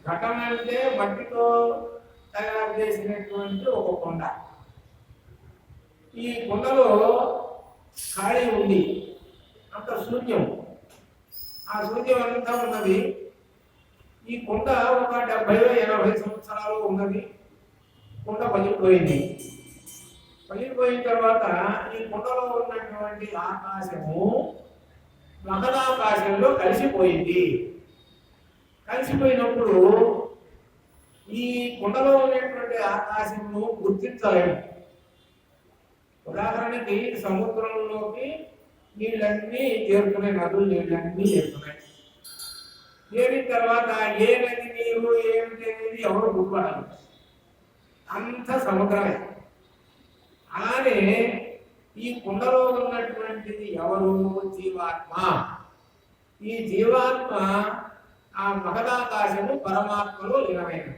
A: ఘటం అంటే మట్టితో తయారు చేసినటువంటి ఒక కొండ. ఈ కొండలో ఖాళీ ఉంది, అంత శూన్యం. ఆ శూన్యం అంతా ఉన్నది. ఈ కొండ ఒక 70-80 సంవత్సరాలు ఉన్నది. కొండ పగిలిపోయింది. పగిలిపోయిన తర్వాత ఈ కొండలో ఉన్నటువంటి ఆకాశము మహదాకాశంలో కలిసిపోయింది. కలిసిపోయినప్పుడు ఈ కొండలో ఉన్నటువంటి ఆకాశమును గుర్తించలేము. ఉదాహరణకి సముద్రంలోకి నీళ్ళన్నీ చేరుతున్నాయి, నదులు నీళ్ళన్నీ చేరుతున్నాయి. చేరిన తర్వాత ఏ నది నీరు ఏమిటి అనేది ఎవరు గుర్తుపడాలి, అంత సముద్రమే. అలానే ఈ కుండలో ఉన్నటువంటిది ఎవరు? జీవాత్మ. ఈ జీవాత్మ ఆ మహదాకాశము పరమాత్మలో లీనమైనది.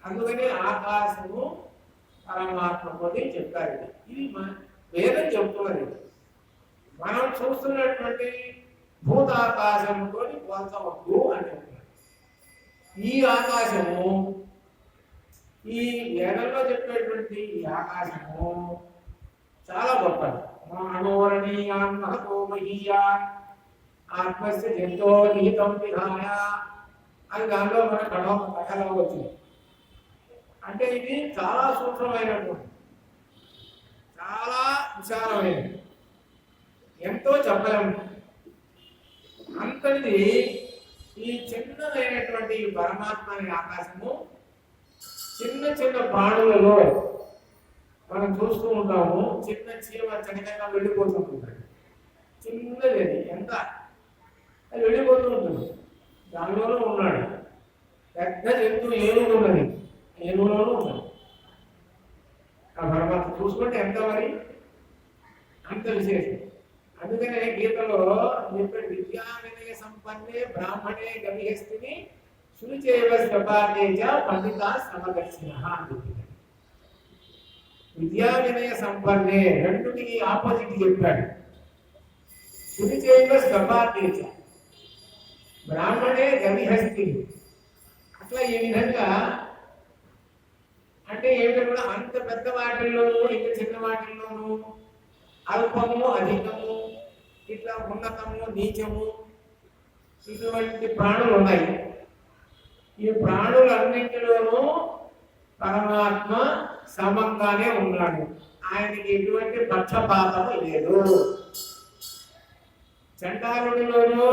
A: అందుకని ఆకాశము పరమాత్మతోటి చెప్పారు. ఇది వేదం చెప్తున్నది. మనం చూస్తున్నటువంటి భూతాకాశంతో పోల్చవద్దు అని చెప్తున్నారు. ఈ ఆకాశము, ఈ వేదంలో చెప్పేటువంటి ఈ ఆకాశము చాలా గొప్పది. మనోరణీయాన్ మహతో మహీయాన్ ఆత్మస్య జంతో నిహితం విహాయ అని దానిలో మన కథలో వచ్చింది. అంటే ఇది చాలా సూక్ష్మమైనటువంటి, చాలా విశాలమైనది, ఎంతో చెప్పలేము. అంతటిది ఈ చిన్నదైనటువంటి పరమాత్మ అనే ఆకాశము చిన్న చిన్న ప్రాణులలో మనం చూస్తూ ఉంటాము. చిన్న చీమ చనికంగా వెళ్ళిపోతూ ఉంటుంది. చిన్నది అది, ఎంత అది వెళ్ళిపోతూ ఉంటుంది. దానిలోనూ ఉన్నాడు. పెద్ద జంతువు ఏనుగు ఉన్నది, ఏనుగులోనూ ఉన్నది. ఆ పరమాత్మ చూసుకుంటే ఎంత మరి, అంత విశేషం. అందుకనే గీతలో చెప్పాడు, విద్యా వినయ సంపన్నే బ్రాహ్మణే గవిహస్తిని శునిచేవ శ్రపాదేజ పండిత శ్రమదర్శిన. విద్యా వినయ సంపన్నే రెండుకి ఆపోజిట్ చెప్పాడు. శునిచేవ శ్రపాదేజ బ్రాహ్మణే గవిహస్తిని. అట్లా ఈ విధంగా అంటే ఏమిటంటే అంత పెద్ద వాటిల్లోనూ ఇంకా చిన్న వాటిల్లోనూ అల్పము అధికము, ఇట్లా ఉన్నతము నీచము, ఇటువంటి ప్రాణులు ఉన్నాయి. ఈ ప్రాణులన్నింటిలోనూ పరమాత్మ సమంగానే ఉన్నాడు. ఆయనకి ఎటువంటి పక్షపాతము లేదు. చండాలుడిలోనూ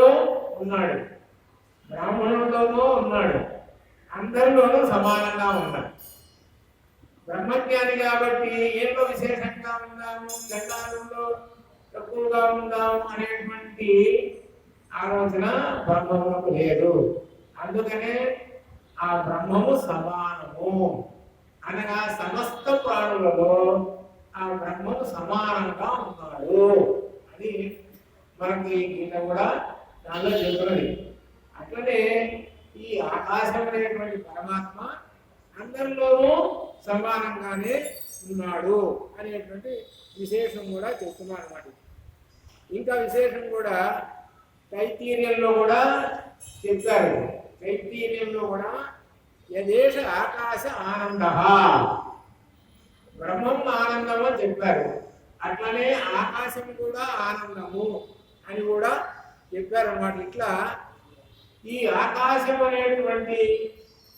A: ఉన్నాడు, బ్రాహ్మణుడిలోనూ ఉన్నాడు, అందరిలోనూ సమానంగా ఉన్నాడు. బ్రహ్మజ్ఞాని కాబట్టి ఏదో విశేషంగా ఉందాము, చండాలంలో తక్కువగా ఉందాము అనేటువంటి ఆలోచన బ్రహ్మములకు లేదు. అందుకనే ఆ బ్రహ్మము సమానము అనగా సమస్త ప్రాణులలో ఆ బ్రహ్మము సమానంగా ఉన్నాడు. అది మనకి గీత కూడా దానిలో చెబుతున్నది. అట్లనే ఈ ఆకాశం అనేటువంటి పరమాత్మ అందరిలోనూ సమానంగానే ఉన్నాడు అనేటువంటి విశేషం కూడా చెప్తున్నారు అన్నమాట. ఇంకా విశేషం కూడా తైత్తీర్యంలో కూడా చెప్పారు. తైత్తీర్యంలో కూడా యదేశ ఆకాశ ఆనంద, బ్రహ్మం ఆనందము అని చెప్పారు. అట్లనే ఆకాశం కూడా ఆనందము అని కూడా చెప్పారు అన్నమాట. ఇట్లా ఈ ఆకాశం అనేటువంటి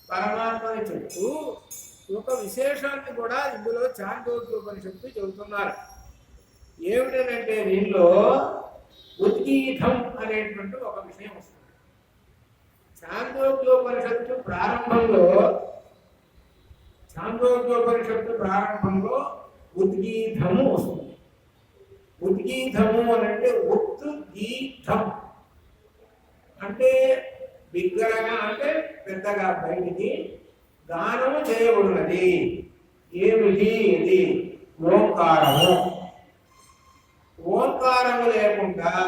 A: పరమాత్మని చెప్తూ ఒక విశేషాన్ని కూడా ఇందులో చాందోగ్యోపనిషత్తు చెబుతున్నారు. ఏమిటంటే దీనిలో ఉద్గీతం అనేటువంటి ఒక విషయం వస్తుంది. చాందోగ్యోపనిషత్తు ప్రారంభంలో ఉద్గీతము వస్తుంది. ఉద్గీతము అని అంటే ఉద్గీతం అంటే బిగ్గరగా, అంటే పెద్దగా బయటికి గానము చేయబడినది. ఏమిటి ఇది? ఓంకారము. ఓంకార విధంగా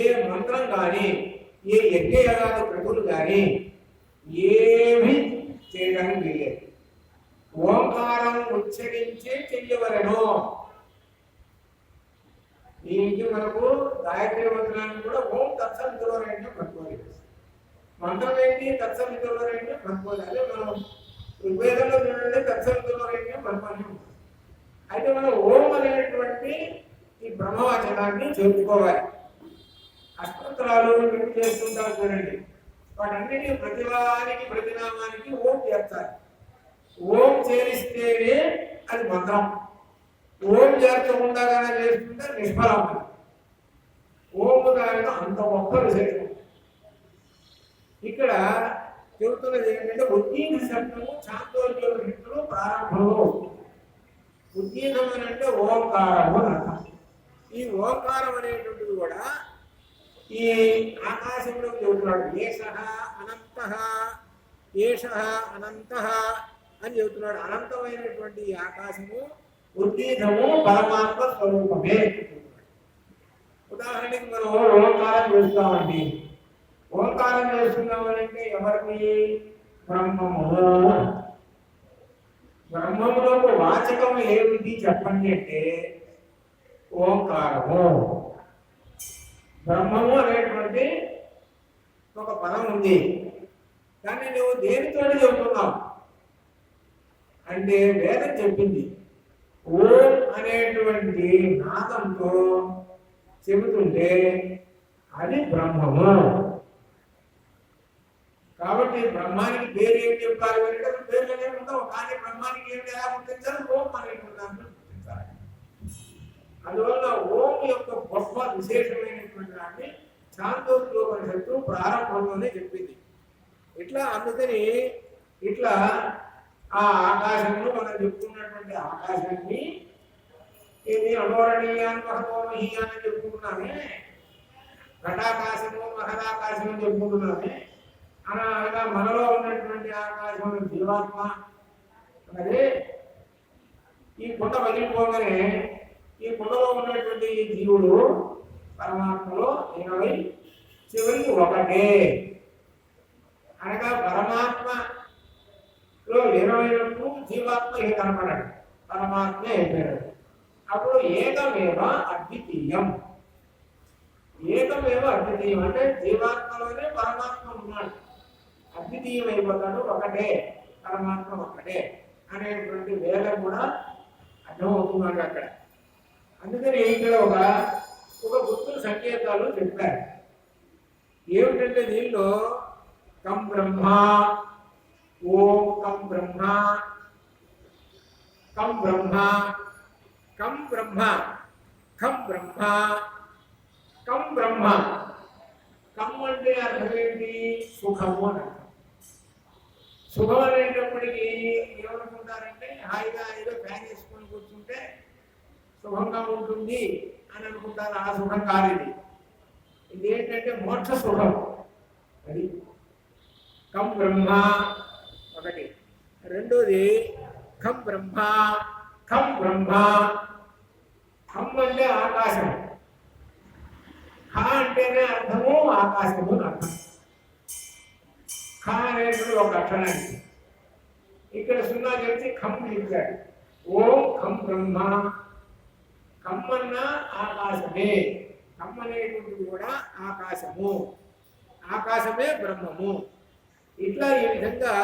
A: ఏ మంత్రం కానీ ఏ యజ్ఞయాగాది క్రతువులు కానీ ఏమీ చేయడానికి వీలేదు. ఓంకారం ఉచ్చరించే చెయ్యవలను. దీనికి మనకు గాయత్రి మంత్రాన్ని కూడా ఓం తత్సవితుర్వరేణ్యం పట్టుకోలేదు. మంత్రం ఏంటి? తత్సవితుర్వరేణ్యం పట్టుకోలేదు. అదే మనం ఋగ్వేదంలో చూడండి, తత్సవితుర్వరేణ్యం పట్టుకొని. అయితే మనం ఓం అనేటువంటి ఈ బ్రహ్మవచనాన్ని చేర్చుకోవాలి. అష్టోత్తరాలు ఎందుకు చేస్తుంటారు చూడండి, వాటన్నిటి ప్రతివానికి ప్రతినామానికి ఓం చేస్తారు. ఓం చేరిస్తేనే అది మంత్రం. ఓం చేర్చకుండా చేస్తుంటే నిష్ఫలం. ఓము దానిలో అంత గొప్ప విశేషం. ఇక్కడ చెబుతున్నది ఏంటంటే ఉద్దీన శబ్దము చాందోగ్యోపనిషత్తులో ప్రారంభంలో వస్తుంది. ఉద్దీనం అని అంటే ఓంకారము అని అర్థం. ఈ ఓంకారం అనేటువంటిది కూడా ఈ ఆకాశంలో చెబుతున్నాడు. ఏషః అనంతః, ఏషః అనంతః అని చెబుతున్నాడు. అనంతమైనటువంటి ఈ ఆకాశము ఉద్దీనము పరమాత్మ స్వరూపమే. ఉదాహరణకి మనం ఓంకారం చేస్తామండి. ఓంకారం చేస్తున్నామనంటే ఎవరికి? బ్రహ్మము. బ్రహ్మములకు వాచకం ఏమిటి చెప్పండి అంటే ఓంకారము. బ్రహ్మము అనేటువంటి ఒక పదం ఉంది. కానీ నువ్వు దేనితో చెబుతున్నావు అంటే వేదం చెప్పింది ఓం అనేటువంటి నాదంతో చెబుతుంటే అది బ్రహ్మము. కాబట్టి బ్రహ్మానికి పేరు ఏం చెప్పాలి అంటే పేర్లనే ఉండవు. కానీ బ్రహ్మానికి ఏంటి ఎలా గుర్తించాలి? ఓం అనేటువంటి దాంట్లో గుర్తించాలి. అందువల్ల ఓం యొక్క గొప్ప విశేషమైనటువంటి దాన్ని చాందోగ్యోపనిషత్తు ప్రారంభంలోనే చెప్పింది. ఇట్లా అందుకని ఇట్లా ఆ ఆకాశంలో మనం చెప్పుకున్నటువంటి ఆకాశాన్ని ఇది అలోరణీయాన్ని మహతోమహీయాన్ని చెప్పుకున్నామే, ఘటాకాశము మహదాకాశము చెప్పుకుంటున్నామే. అనగా మనలో ఉన్నటువంటి ఆకాశం జీవాత్మ. అదే ఈ కుండ పగిలిపోగానే ఈ కుండలో ఉన్నటువంటి ఈ జీవుడు పరమాత్మలో 20 చివరికి ఒకటే. అనగా పరమాత్మలో 20 జీవాత్మ ఏ కనపడాడు, పరమాత్మ అయిపోయాడు. అప్పుడు ఏకమేవ అద్వితీయం. ఏకమేవ అద్వితీయం అంటే జీవాత్మలోనే పరమాత్మ ఉన్నాడు. అద్వితీయం అయిపోతాడు, ఒకటే పరమాత్మ ఒక్కటే అనేటువంటి వేదం కూడా అర్థమవుతున్నాడు అక్కడ. అందుకని ఇక్కడ ఒక గుర్తుల సంకేతాలు చెప్పారు. ఏమిటంటే దీనిలో కం బ్రహ్మ, ఓం కం బ్రహ్మ, కం బ్రహ్మ, కం బ్రహ్మ, కం బ్రహ్మ, కం బ్రహ్మ. కం అంటే అర్థం ఏంటి? సుఖము అని అర్థం. సుఖం అనేటప్పటికీ ఏమనుకుంటారంటే హాయిగా ఏదో ఫ్యాన్ వేసుకొని కూర్చుంటే సుఖంగా ఉంటుంది అని అనుకుంటారు. ఆ సుఖం కాదు ఇది. ఇది ఏంటంటే మోక్ష సుఖం. అది కం బ్రహ్మ ఒకటి. రెండోది ఖం బ్రహ్మ, ఖం బ్రహ్మ. ఖం అంటే ఆకాశం, ఖ అంటేనే అర్థము ఆకాశము అని అర్థం. ఖ అనేటువంటి ఒక అక్షరానికి ఇక్కడ సున్నా చేసి ఖం ఇచ్చాడు. ఓం ఖం బ్రహ్మ. కమ్మన్న ఆకాశమే. కమ్మ అనేటువంటిది కూడా ఆకాశము, ఆకాశమే బ్రహ్మము. ఇట్లా ఈ విధంగా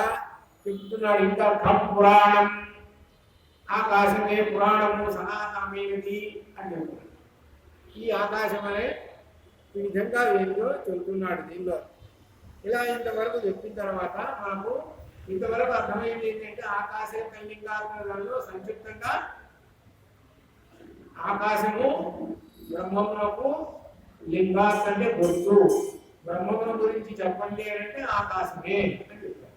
A: చెప్తున్నాడు. ఇంకా ఖం పురాణం, ఆకాశమే పురాణము సనాతనమైనది అని చెప్తున్నాడు. ఈ ఆకాశం అనే ఈ విధంగా ఏంటో చెబుతున్నాడు దీనిలో. ఇలా ఇంతవరకు చెప్పిన తర్వాత మనకు ఇంతవరకు అర్థమైంది ఏంటంటే ఆకాశ కల్లింగాలలో సంక్షిప్తంగా ఆకాశము బ్రహ్మమునకు లింగాస్ అంటే గుర్తు. బ్రహ్మముల గురించి చెప్పండి అంటే ఆకాశమే అని చెప్పారు.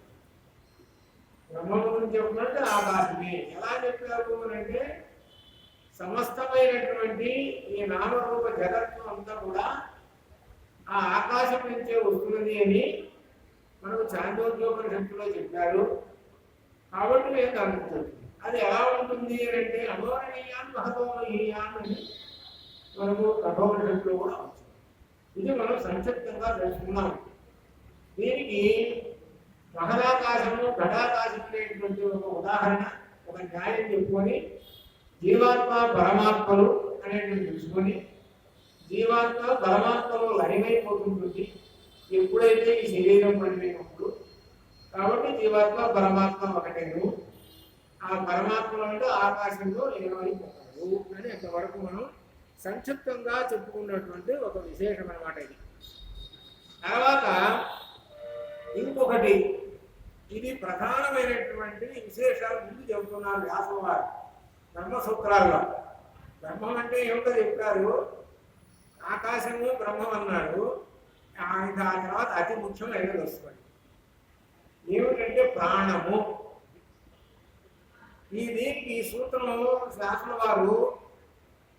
A: బ్రహ్మము గురించి చెప్పాలంటే ఆకాశమే. ఎలా చెప్పారు అంటే సమస్తమైనటువంటి ఈ నామరూప జగత్తు అంతా కూడా ఆ ఆకాశం నుంచే వస్తున్నది అని మనకు చాందోగ్యోపనిషత్తులో చెప్పారు. కాబట్టి మేము అనుకుంటుంది అది ఎలా ఉంటుంది అంటే అమోరణీయాన్ మహతోమహీయాన్ అని మనకు కఠోపనిషత్తులో కూడా వచ్చింది. ఇది మనం సంక్షిప్తంగా తెలుసుకున్నాం. దీనికి మహదాకాశము ఘటాకాశం అనేటువంటి ఒక ఉదాహరణ, ఒక న్యాయం చెప్పుకొని జీవాత్మ పరమాత్మలు అనేటువంటి తెలుసుకొని జీవాత్మ పరమాత్మలో లయమైపోతుంటుంది ఎప్పుడైతే ఈ శరీరం పడినప్పుడు. కాబట్టి జీవాత్మ పరమాత్మ ఒకటేను, ఆ పరమాత్మలో అంటే ఆకాశంలో లీనమైపోతాడు అని ఇంతవరకు మనం సంక్షిప్తంగా చెప్పుకున్నటువంటి ఒక విశేషం అన్నమాట ఇది. తర్వాత ఇంకొకటి, ఇది ప్రధానమైనటువంటి విశేషాలు ముందు చెబుతున్నారు వ్యాసుల వారు బ్రహ్మసూత్రాల్లో. బ్రహ్మం అంటే ఏమిటో చెప్పారు, ఆకాశము బ్రహ్మం అన్నాడు. ఆ తర్వాత అతి ముఖ్యమైనది వస్తుంది, ఏమిటంటే ప్రాణము. ఈ దీనికి ఈ సూత్రంలో శాస్త్రుల వారు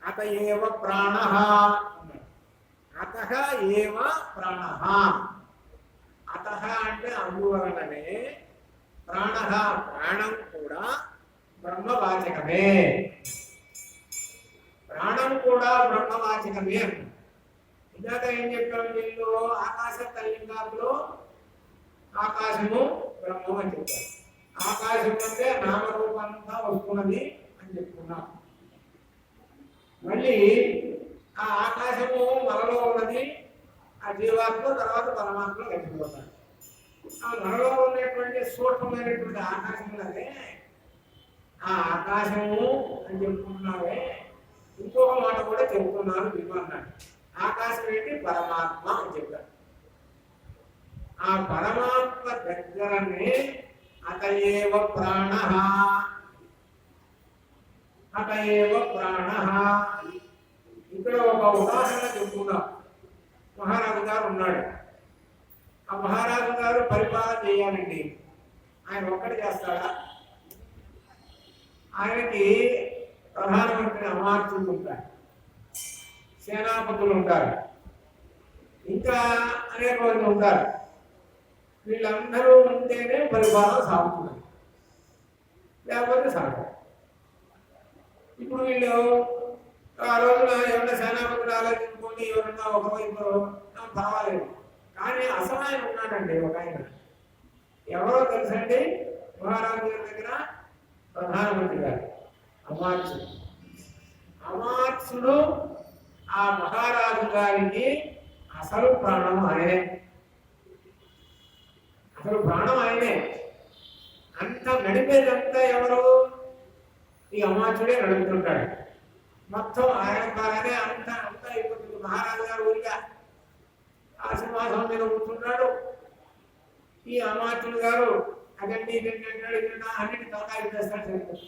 A: అత ఏవ ప్రాణ అన్నారు. అత ఏవ ప్రాణ, అత అంటే అందువలననే, ప్రాణ ప్రాణం కూడా బ్రహ్మవాచకమే, ప్రాణం కూడా బ్రహ్మవాచకమే అన్నారు. ఇందాక ఏం చెప్పాము, దీనిలో ఆకాశ కలింగాలో ఆకాశము బ్రహ్మం అని చెప్పారు. ఆకాశం అంటే నామరూపంగా వస్తున్నది అని చెప్పుకున్నాం. మళ్ళీ ఆ ఆకాశము మనలో ఉన్నది, ఆ జీవాత్మ తర్వాత పరమాత్మ కలిసిపోతాడు. ఆ మనలో ఉన్నటువంటి సూక్ష్మమైనటువంటి ఆకాశంలోనే ఆ ఆకాశము అని చెప్పుకుంటున్నావే, ఇంకొక మాట కూడా చెబుతున్నారు విను అన్నాడు. ఆకాశం ఏంటి, పరమాత్మ అని చెప్పారు. ఆ పరమాత్మ దగ్గరనే అత ఏవ ప్రాణ, అత ఏవ ప్రాణ. ఇక్కడ ఒక ఉదాహరణ చెప్పుకున్నాం. మహారాజు గారు ఉన్నాడు, ఆ మహారాజు గారు పరిపాలన చేయాలండి. ఆయన ఒక్కటి చేస్తాడా? ఆయనకి ప్రధానమంత్రి అమాత్యులు ఉంటారు, సేనాపతులు ఉంటారు, ఇంకా అనేక మంది ఉంటారు. వీళ్ళందరూ ఉంటేనే పరిపాలన సాగుతున్నది, లేకపోతే సాగదు. ఇప్పుడు వీళ్ళు ఆ రోజున ఎవరైనా సేనాపతులు ఆలోచించుకొని ఎవరన్నా ఒక ఇద్దరు పర్వాలేదు, కానీ అసలు ఆయన ఉన్నాడండి ఒక ఆయన. ఎవరో తెలుసండి, మహారాజు గారి దగ్గర ప్రధానమంత్రి గారు అమాత్యుడు. అమాత్యుడు ఆ మహారాజు గారికి అసలు ప్రాణం ఆయనే, అసలు ప్రాణం ఆయనే. అంత నడిపేదంతా ఎవరు? ఈ అమాత్యుడే నడుపుతుంటాడు. మొత్తం ఆయన ద్వారానే అంతా అయిపోతుంది. మహారాజు గారు ఊరిగా ఆ సింహాసనం మీద కూర్చుంటాడు, ఈ అమాత్యుడు గారు అదండి ఇదండి అంటాడు, ఇదండి అన్నిటి తలకాయ చేస్తాడు. సరిపోతుంది,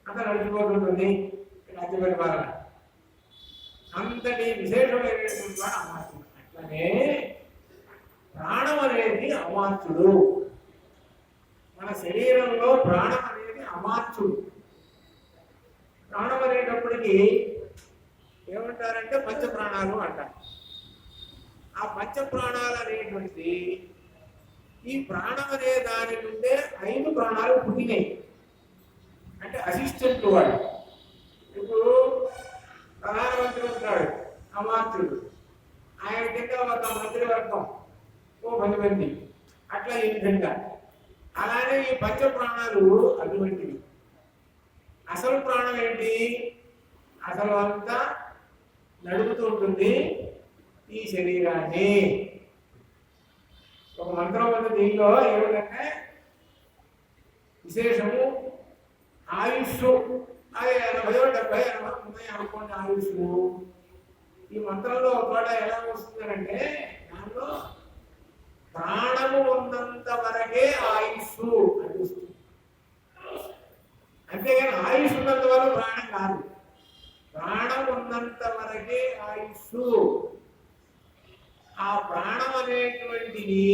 A: అంతా నడిచిపోతుంటుంది రాజ్య పరిపాలన. అంతటి విశేషమైనటువంటి వాడు అమాత్యుడు. అట్లనే ప్రాణం అనేది అమాత్యుడు. మన శరీరంలో ప్రాణం అనేది అమాత్యుడు. ప్రాణం అనేటప్పటికీ ఏమంటారంటే పంచప్రాణాలు అంటారు. ఆ పంచప్రాణాలు అనేటువంటిది, ఈ ప్రాణం అనే దాని నుండే 5 ప్రాణాలు పుట్టినాయి. అంటే అసిస్టెంట్ వాడు. ఇప్పుడు ప్రధానమంత్రి ఉంటాడు, అమాత్యుడు, ఆయన కింద ఒక మంత్రివర్గం ఓ 10 మంది, అట్లా ఈ విధంగా. అలానే ఈ పంచప్రాణాలు అటువంటివి. అసలు ప్రాణం ఏంటి? అసలు అంతా నడుపుతూ ఉంటుంది ఈ శరీరాన్ని. ఒక మంత్రం ఉంది దీనిలో, ఏమిటంటే విశేషము ఆయుష్. అది 80 70 ఉన్నాయి అనుకోండి ఆయుష్. ఈ మంత్రంలో ఒక చోట ఎలా వస్తుందంటే, దానిలో ప్రాణము ఉన్నంత వరకే ఆయుష్ అని వస్తుంది. అంతేగాని ఆయుష్ ఉన్నంత వరకు ప్రాణం కాదు. ప్రాణం ఉన్నంత వరకే ఆయుష్. ఆ ప్రాణం అనేటువంటిది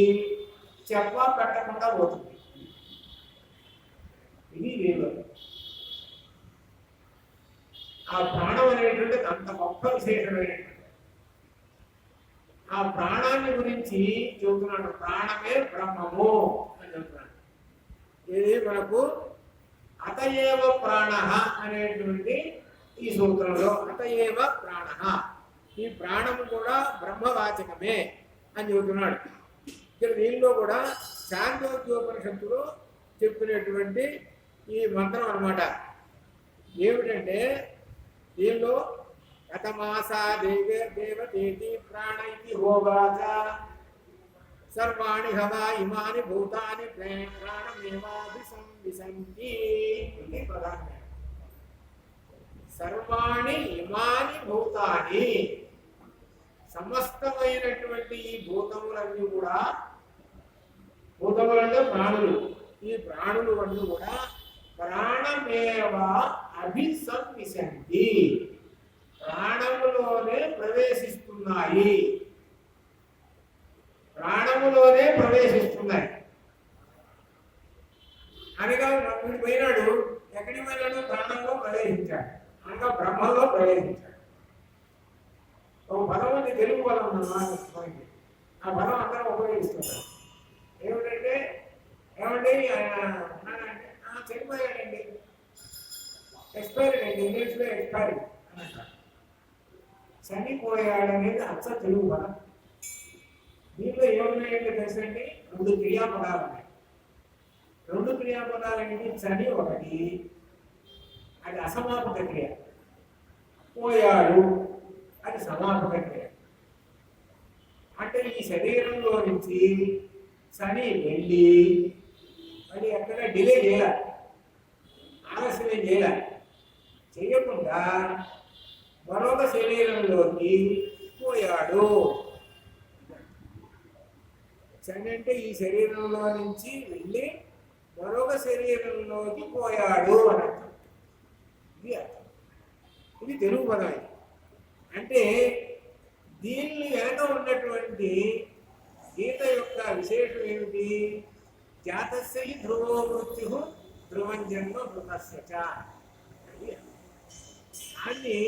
A: చెప్ప పెట్టకుండా పోతుంది. ఇది లేదు. ఆ ప్రాణం అనేటువంటి అంత గొప్ప విశేషమైనటువంటి ఆ ప్రాణాన్ని గురించి చెబుతున్నాడు. ప్రాణమే బ్రహ్మము అని చెప్తున్నాడు. ఇది మనకు అతయేవ ప్రాణ అనేటువంటి ఈ సూత్రంలో అతయేవ ప్రాణ, ఈ ప్రాణము కూడా బ్రహ్మవాచకమే అని చెబుతున్నాడు. ఇక్కడ దీనిలో కూడా చాంద్రోగ్యోపనిషత్తులో చెప్పినటువంటి ఈ మంత్రం అన్నమాట. ఏమిటంటే దీనిలో కథమాసా దేవతేతి ప్రాణ ఇది హోవాచ సర్వాణి హవా ఇమాని భూతాని ప్రాణమేవాభిసంవిశంతి. ఇది ప్రధానమైన సర్వాణి ఇమాని భూతాని, సమస్తమైనటువంటి ఈ భూతములన్నీ కూడా, భూతములంటే ప్రాణులు, ఈ ప్రాణులు అన్నీ కూడా ప్రాణమేవ అభిసంవిశంతి, ప్రాణములోనే ప్రవేశిస్తున్నాయి, ప్రాణములోనే ప్రవేశిస్తున్నాయి. అనగా వీడు పోయినాడు, ఎక్కడికి పోయినాడు? ప్రాణంలో ప్రవేశించాడు, అనగా బ్రహ్మలో ప్రవేశించాడు. ఒక పదం ఉంది, తెలుగు పదం అన్నమాట. ఆ పదం అందరం ఉపయోగిస్తున్నారు. ఏమిటంటే ఏమండి ఉన్నాడంటే చనిపోయాడండి, ఎక్స్పైర్డ్ అండి, ఇంగ్లీష్లో ఎక్స్పైర్డ్ అని అంటారు. చనిపోయాడనేది అచ్చ తెలుగు పదం. దీంట్లో ఏమున్నాయంటే తెలుసండి, 2 క్రియాపదాలు ఉన్నాయి. 2 క్రియాపదాలు ఏంటి? చని ఒకటి, అది అసమాపక క్రియ, పోయాడు అది సమాపక క్రియ. అంటే ఈ శరీరంలో నుంచి చని వెళ్ళి మళ్ళీ ఎక్కడ డిలే చేయాలి, ఆలస్యం చేయాలి, చేయకుండా మరొక శరీరంలోకి పోయాడు. చని అంటే ఈ శరీరంలో నుంచి వెళ్ళి మరొక శరీరంలోకి పోయాడు అని అర్థం. ఇది అర్థం, ఇది తెలుగు పదం. అంటే దీన్ని వెనక ఉన్నటువంటి గీత యొక్క విశేషం ఏమిటి? జాతస్య హి ధ్రువో మృత్యు ధ్రువం జన్మ మృతస్య చ. దాన్ని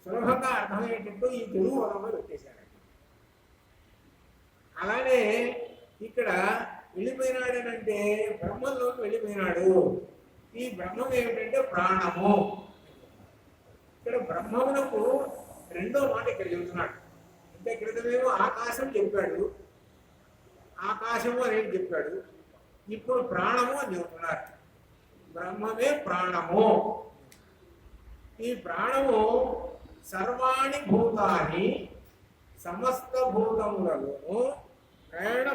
A: సులభంగా అర్థమయ్యేటట్టు ఈ తెలుగు పదంలో పెట్టేశారు. అలానే ఇక్కడ వెళ్ళిపోయినాడనంటే బ్రహ్మంలోకి వెళ్ళిపోయినాడు. ఈ బ్రహ్మం ఏమిటంటే ప్రాణము. ఇక్కడ బ్రహ్మమునకు రెండో మాట ఇక్కడ చెబుతున్నాడు. అంటే క్రితమేమో ఆకాశం చెప్పాడు, ఆకాశము అనేది చెప్పాడు, ఇప్పుడు ప్రాణము అని చెబుతున్నారు. బ్రహ్మమే ప్రాణము. ఈ ప్రాణము సర్వాణి భూతాన్ని, సమస్త భూతములలోనూ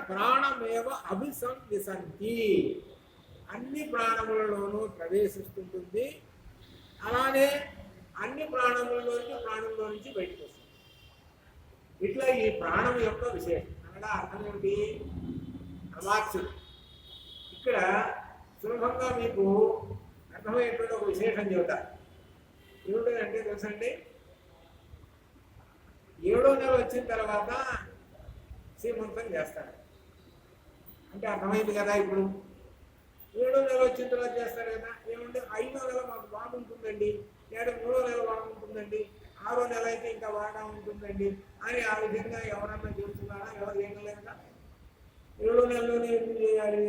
A: ప్రాణమేవ అభిసంవిశంతి, అన్ని ప్రాణములలోనూ ప్రవేశిస్తుంటుంది. అలానే అన్ని ప్రాణుల్లో నుంచి బయటకు వస్తుంది. ఇట్లా ఈ ప్రాణం యొక్క విశేషం అనగా అర్థం ఏమిటి? అవాచ్యుడు. ఇక్కడ సులభంగా మీకు అర్థమయ్యేటువంటి ఒక విశేషం చెబుతారు. ఏమిటంటే తెలుసండి, 7వ నెల వచ్చిన తర్వాత శ్రీమంతం చేస్తాడు. అంటే అర్థమైంది కదా. ఇప్పుడు 7వ నెల వచ్చిన తర్వాత చేస్తారు కదా. ఏమంటే 5వ నెల మాకు బాగుంటుందండి, లేదా 3వ నెల బాగుంటుందండి, 6వ నెల అయితే ఇంకా బాగా ఉంటుందండి అని ఆ విధంగా ఎవరన్నా చెబుతున్నారా? ఎవరు చేయలేరు కదా. 7వ నెలలోనే ఏం చేయాలి?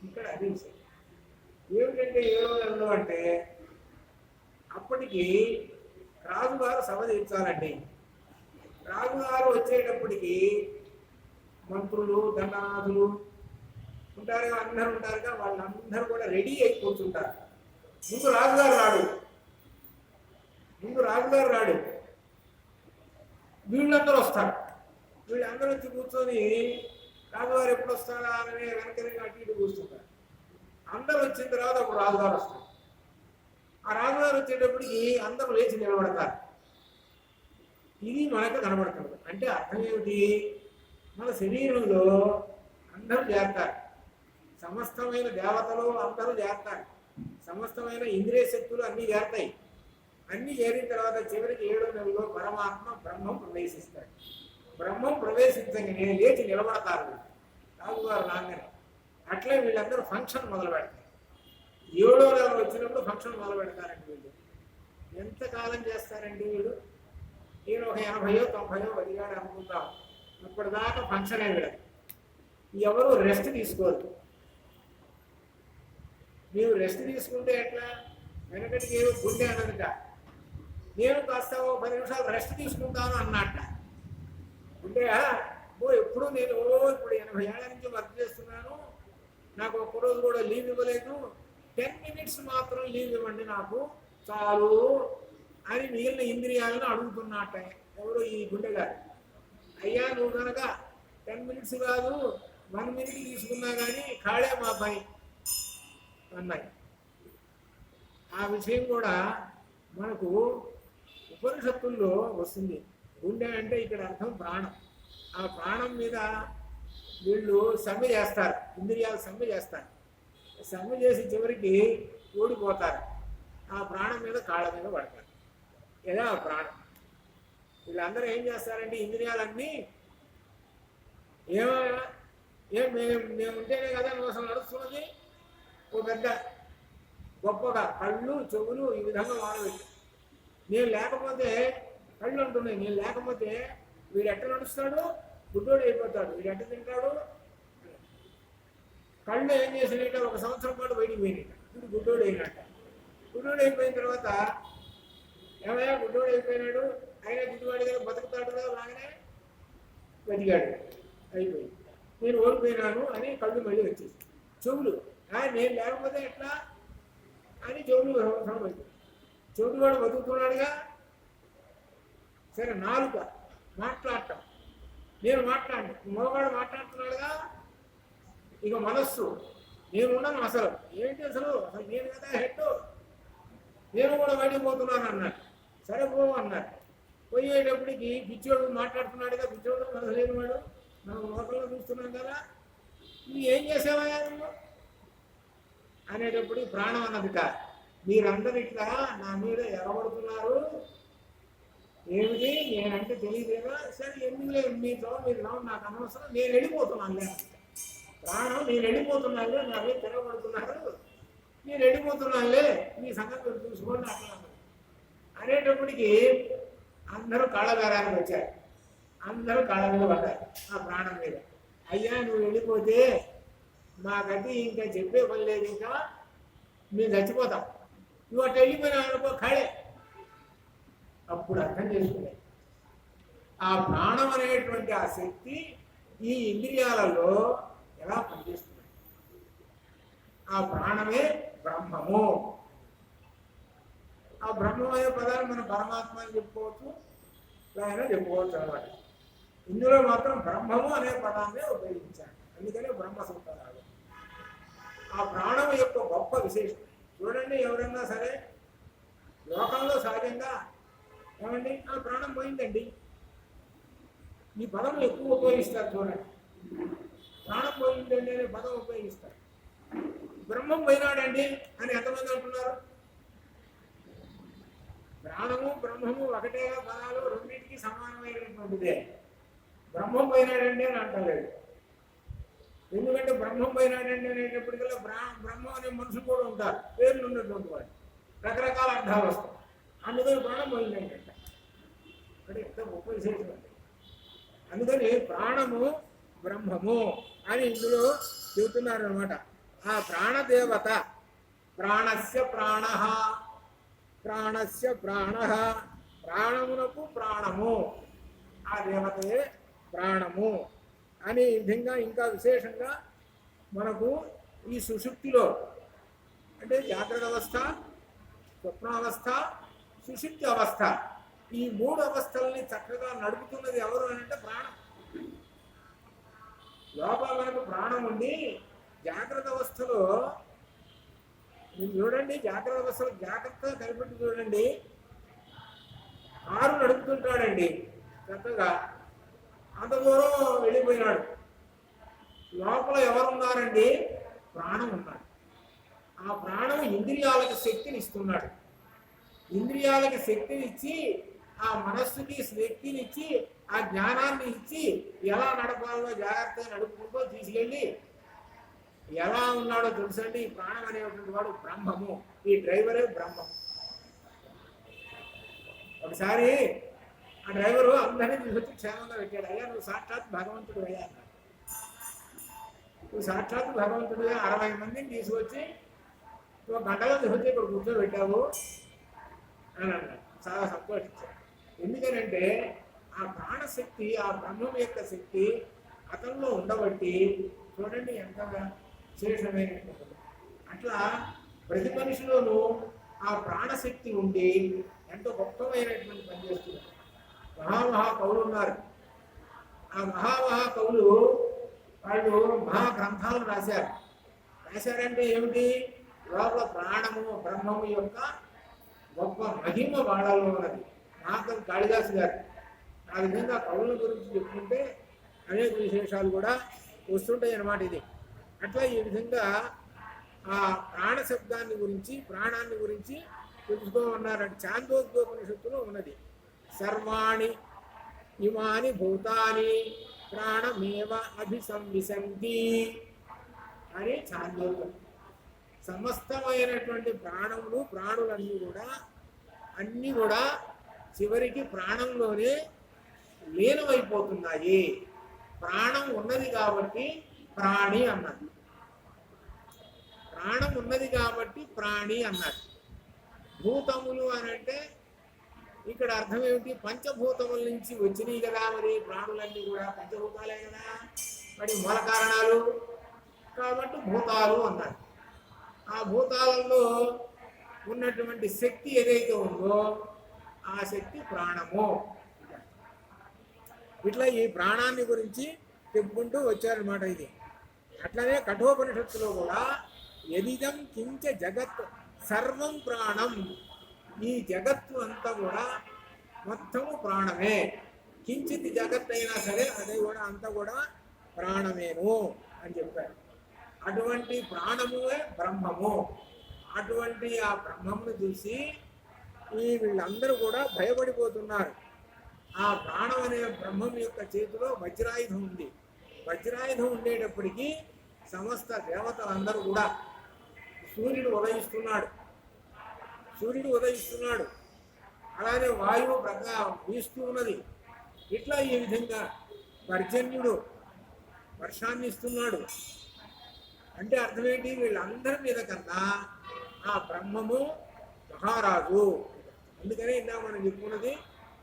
A: ఇక్కడ అది విషయం ఏమిటంటే 7వ నెలలో అంటే అప్పటికి రాజుగారు సభ తీర్చాలండి. రాజుగారు వచ్చేటప్పటికి మంత్రులు, దండనాథులు ఉంటారుగా, అందరూ ఉంటారుగా, వాళ్ళందరూ కూడా రెడీ అయి కూర్చుంటారు. ముందు రాజుగారు రాడు, వీళ్ళందరూ వస్తారు. వీళ్ళందరూ వచ్చి కూర్చొని రాజుగారు ఎప్పుడు వస్తారా అని వెనకగా అటు ఇటు కూర్చుంటారు. అందరూ వచ్చిన తర్వాత అప్పుడు రాజుగారు వస్తారు. ఆ రాజుగారు వచ్చేటప్పటికి అందరూ లేచి నిలబడతారు. ఇది మనకు కనబడుతుంది. అంటే అర్థం ఏమిటి? మన శరీరంలో అందరూ చేరతారు, సమస్తమైన దేవతలు అందరూ చేరతారు, సమస్తమైన ఇంద్రియ శక్తులు అన్నీ చేరతాయి. అన్నీ చేరిన తర్వాత చివరికి 7వ నెలలో పరమాత్మ బ్రహ్మం ప్రవేశిస్తాడు. బ్రహ్మం ప్రవేశించగానే లేచి నిలబడతారు రాజుగారు రాగానే. అట్లే వీళ్ళందరూ ఫంక్షన్ మొదలు పెడతారు. 7వ నెల వచ్చినప్పుడు ఫంక్షన్ మొదలు పెడతారండి. వీళ్ళు ఎంతకాలం చేస్తారండి వీళ్ళు? నేను ఒక 80 90 బతికాడు అనుకుంటాం. ఇప్పటిదాకా ఫంక్షన్ అయి వీళ్ళకి ఎవరు రెస్ట్ తీసుకోరు. మీరు రెస్ట్ తీసుకుంటే ఎట్లా? వెనకటికి ఏమో గుండె అన్నదిట, నేను కాస్త 10 నిమిషాలు రెస్ట్ తీసుకుంటాను అన్నట్ట. అంటే ఎప్పుడు నేను ఇప్పుడు 80 ఏళ్ల నుంచి వర్క్ చేస్తున్నాను, నాకు ఒక్కరోజు కూడా లీవ్ ఇవ్వలేదు, 10 నిమిట్స్ మాత్రం లీవ్ ఇవ్వండి నాకు చాలు అని మిగిలిన ఇంద్రియాలను అడుగుతున్నట్ట. ఎవరు? ఈ గుండెగారు. అయ్యా నువ్వు కనుక 10 నిమిట్స్ కాదు 1 మినిట్ తీసుకున్నా కానీ ఖాళే మా పని అన్నాయి. ఆ విషయం కూడా మనకు ఉపనిషత్తుల్లో వస్తుంది. గుండె అంటే ఇక్కడ అర్థం ప్రాణం. ఆ ప్రాణం మీద వీళ్ళు సమ్మె చేస్తారు, ఇంద్రియాలు సమ్మె చేస్తారు. సమ్మె చేసి చివరికి ఓడిపోతారు. ఆ ప్రాణం మీద కాళ్ళ మీద పడతారు. ఏదో ఆ ప్రాణం. వీళ్ళందరూ ఏం చేస్తారంటే ఇంద్రియాలన్నీ మేము ఉంటేనే కదా నువ్వు నడుస్తున్నది. ఓ పెద్ద గొప్పగా కళ్ళు చెవులు ఈ విధంగా వాడవచ్చు. నేను లేకపోతే కళ్ళు అంటున్నాయి, నేను లేకపోతే వీడు ఎట్ట నడుస్తాడు? గుడ్డోడు అయిపోతాడు. వీడు ఎట్ట తింటాడు? కళ్ళు ఏం చేసినట్ట 1 సంవత్సరం పాటు బయటికి పోయినట్ట. ఇప్పుడు గుడ్డోడు అయినట్ట. గుడ్డోడు అయిపోయిన తర్వాత ఏమయ్యా గుడ్డోడు అయిపోయినాడు, అయినా గుడ్డివాడి కదా బతుకుతాడు కదా, లాగానే బతికాడు, అయిపోయింది. నేను ఓడిపోయినాను అని కళ్ళు మళ్ళీ వచ్చేసి. చెవులు నేను లేకపోతే ఎట్లా అని చెవులు సంవత్సరం. చెవులు వాడు బతుకుతున్నాడుగా. సరే నాలుక మాట్లాడటం, నేను మాట్లాడి మగవాడు మాట్లాడుతున్నాడుగా. ఇక మనస్సు నేను ఉన్నాను, అసలు ఏంటి అసలు నేను కదా హెడ్, నేను కూడా బయటకు పోతున్నాను అన్నాడు. సరే పో అన్నారు. పోయేటప్పటికి పిచ్చోడు మాట్లాడుతున్నాడుగా, పిచ్చోడు మనసు లేనివాడు, మనం లోకల్లో చూస్తున్నాం కదా, నువ్వు ఏం చేసావా నువ్వు అనేటప్పుడు ప్రాణం అన్నదిట, మీరందరూ ఇట్లా నా మీద ఎగబడుతున్నారు, ఏమిటి నేనంటే తెలియదేగా, సరే ఎందుకు లేదు మీతో మీరు రావు, నాకు అనవసరం, నేను వెళ్ళిపోతున్నానులే. ప్రాణం నేను వెళ్ళిపోతున్నానులే, నా మీద తిరగబడుతున్నారు, నేను వెళ్ళిపోతున్నానులే, మీ సంగతి చూసుకోండి అట్లా అనేటప్పటికి అందరూ కాళ్ళగారానికి వచ్చారు. అందరూ కాళ్ళ మీద పడ్డారు ఆ ప్రాణం మీద. అయ్యా నువ్వు వెళ్ళిపోతే మా గతి ఇంకా చెప్పే పని లేదు, ఇంకా మేము చచ్చిపోతాం, నువ్వు అట్లా వెళ్ళిపోయినా అనుకో ఖాళే. అప్పుడు అర్థం చేసుకునే ఆ ప్రాణం అనేటువంటి ఆ శక్తి ఈ ఇంద్రియాలలో ఎలా పనిచేస్తుంది. ఆ ప్రాణమే బ్రహ్మము. ఆ బ్రహ్మం అనే పదాన్ని మనం పరమాత్మ అని చెప్పుకోవచ్చు, ఇలా చెప్పుకోవచ్చు అనమాట. ఇందులో మాత్రం బ్రహ్మము అనే పదాన్ని ఉపయోగించాను, అందుకనే బ్రహ్మ సూత్రాలు. ఆ ప్రాణం యొక్క గొప్ప విశేషం చూడండి. ఎవరన్నా సరే లోకంలో సహజంగా ఏమండి ఆ ప్రాణం పోయిందండి ఈ పదం ఎక్కువ ఉపయోగిస్తారు. చూడండి, ప్రాణం పోయిందండి అనే పదం ఉపయోగిస్తారు. బ్రహ్మం పోయినాడండి అని ఎంతమంది అంటున్నారు? ప్రాణము బ్రహ్మము ఒకటేగా పదాలు, రెండింటికి సమానమైనటువంటిదే. బ్రహ్మం పోయినాడండి అని అంటలేదు. ఎందుకంటే బ్రహ్మం పోయినాడండి అనేటప్పటికల్లా బ్రహ్మం అనే మనుషులు కూడా ఉంటారు, పేర్లు ఉన్నటువంటి వాడు, రకరకాల అర్థాలు వస్తాయి. అందుకని ప్రాణం పోయిందండి అంటే ఎంత గొప్ప విశేషం అండి. అందుకని ప్రాణము బ్రహ్మము అని ఇందులో చెబుతున్నారు అనమాట. ఆ ప్రాణదేవత ప్రాణస్య ప్రాణ, ప్రాణస్య ప్రాణ, ప్రాణమునకు ప్రాణము, ఆ దేవతయే ప్రాణము అని ఈ విధంగా ఇంకా విశేషంగా మనకు ఈ సుషుప్తిలో అంటే జాగ్రత్త అవస్థ, స్వప్నావస్థ, సుషుప్తి అవస్థ, ఈ 3 అవస్థల్ని చక్కగా నడుపుతున్నది ఎవరు అని అంటే ప్రాణం. లోపల మనకు ప్రాణం ఉండి జాగ్రత్త అవస్థలో మీరు చూడండి, జాగ్రత్త అవస్థలో జాగ్రత్తగా కనిపెట్టి చూడండి, కారు నడుపుతుంటాడండి చక్కగా, అంత దూరం వెళ్ళిపోయినాడు, లోపల ఎవరున్నారండి? ప్రాణం ఉన్నాడు. ఆ ప్రాణం ఇంద్రియాలకు శక్తిని ఇస్తున్నాడు. ఇంద్రియాలకు శక్తిని ఇచ్చి, ఆ మనస్సుకి శక్తిని ఇచ్చి, ఆ జ్ఞానాన్ని ఇచ్చి ఎలా నడపాలో జాగ్రత్తగా నడుపుకుంటూ తీసుకెళ్ళి ఎలా ఉన్నాడో తెలుసండి. ఈ ప్రాణం అనేటువంటి వాడు బ్రహ్మము, ఈ డ్రైవరే బ్రహ్మం. ఒకసారి ఆ డ్రైవరు అందరినీ తీసుకొచ్చి క్షేమంగా పెట్టాడు. అయ్యా నువ్వు సాక్షాత్ భగవంతుడు అయ్యా అన్నాడు. నువ్వు సాక్షాత్ భగవంతుడుగా 60 మందిని తీసుకొచ్చి 1 గంటలో తీసుకొచ్చి ఇక్కడ కూర్చోబెట్టావు అని అన్నాడు. చాలా సంతోషించారు. ఎందుకనంటే ఆ ప్రాణశక్తి, ఆ బ్రహ్మం యొక్క శక్తి అతనిలో ఉండబట్టి చూడండి ఎంత విశేషమైనటువంటి. అట్లా ప్రతి మనిషిలోనూ ఆ ప్రాణశక్తి ఉండి ఎంతో గొప్పమైనటువంటి పనిచేస్తుంది. మహామహా కవులు ఉన్నారు. ఆ మహామహా కవులు వాళ్ళు మహాగ్రంథాలను రాశారు. రాశారంటే ఏమిటి? లోపల ప్రాణము బ్రహ్మము యొక్క గొప్ప మహిమ వాళ్ళలో ఉన్నది. మహాకవి కాళిదాసు గారు ఆ విధంగా కవుల గురించి చెప్పుకుంటే అనేక విశేషాలు కూడా వస్తుంటాయి అన్నమాట. ఇది అట్లా ఈ విధంగా ఆ ప్రాణ శబ్దాన్ని గురించి, ప్రాణాన్ని గురించి తెలుసుకోమన్నారంటే చాందోగ్యోపనిషత్తులో ఉన్నది. సర్వాణి ఇమాని భూతాని ప్రాణమేవ అభిసంవిశంతి అని చాందోగ్యం. సమస్తమైనటువంటి ప్రాణములు, ప్రాణులన్నీ కూడా చివరికి ప్రాణంలోనే లీనమైపోతున్నాయి. ప్రాణం ఉన్నది కాబట్టి ప్రాణి అన్నది. ప్రాణం ఉన్నది కాబట్టి ప్రాణి అన్నది. భూతములు అని అంటే ఇక్కడ అర్థం ఏమిటి? పంచభూతముల నుంచి వచ్చినాయి కదా. మరి ప్రాణులన్నీ కూడా పంచభూతాలే కదా, మరి మూల కారణాలు కాబట్టి భూతాలు అన్నారు. ఆ భూతాలలో ఉన్నటువంటి శక్తి ఏదైతే ఉందో ఆ శక్తి ప్రాణము. ఇట్లా ఈ ప్రాణాన్ని గురించి చెప్పుకుంటూ వచ్చారనమాట. ఇది అట్లనే కఠోపనిషత్తులో కూడా యదిదం కించ జగత్ సర్వం ప్రాణం, ఈ జగత్తు అంతా కూడా మొత్తము ప్రాణమే. కించిత్ జగత్ అయినా సరే అది కూడా అంతా కూడా ప్రాణమేను అని చెప్పారు. అటువంటి ప్రాణమువే బ్రహ్మము. అటువంటి ఆ బ్రహ్మమును చూసి వీళ్ళందరూ కూడా భయపడిపోతున్నారు. ఆ ప్రాణం అనే బ్రహ్మం యొక్క చేతిలో వజ్రాయుధం ఉంది. వజ్రాయుధం ఉండేటప్పటికీ సమస్త దేవతలందరూ కూడా సూర్యుడు ఉదయిస్తున్నాడు, అలానే వాయువు వీస్తూ ఉన్నది. ఇట్లా ఈ విధంగా పర్జన్యుడు వర్షాన్ని ఇస్తున్నాడు. అంటే అర్థమేంటి? వీళ్ళందరి మీద కన్నా ఆ బ్రహ్మము మహారాజు. అందుకనే ఇందాక మనం చెప్పుకున్నది,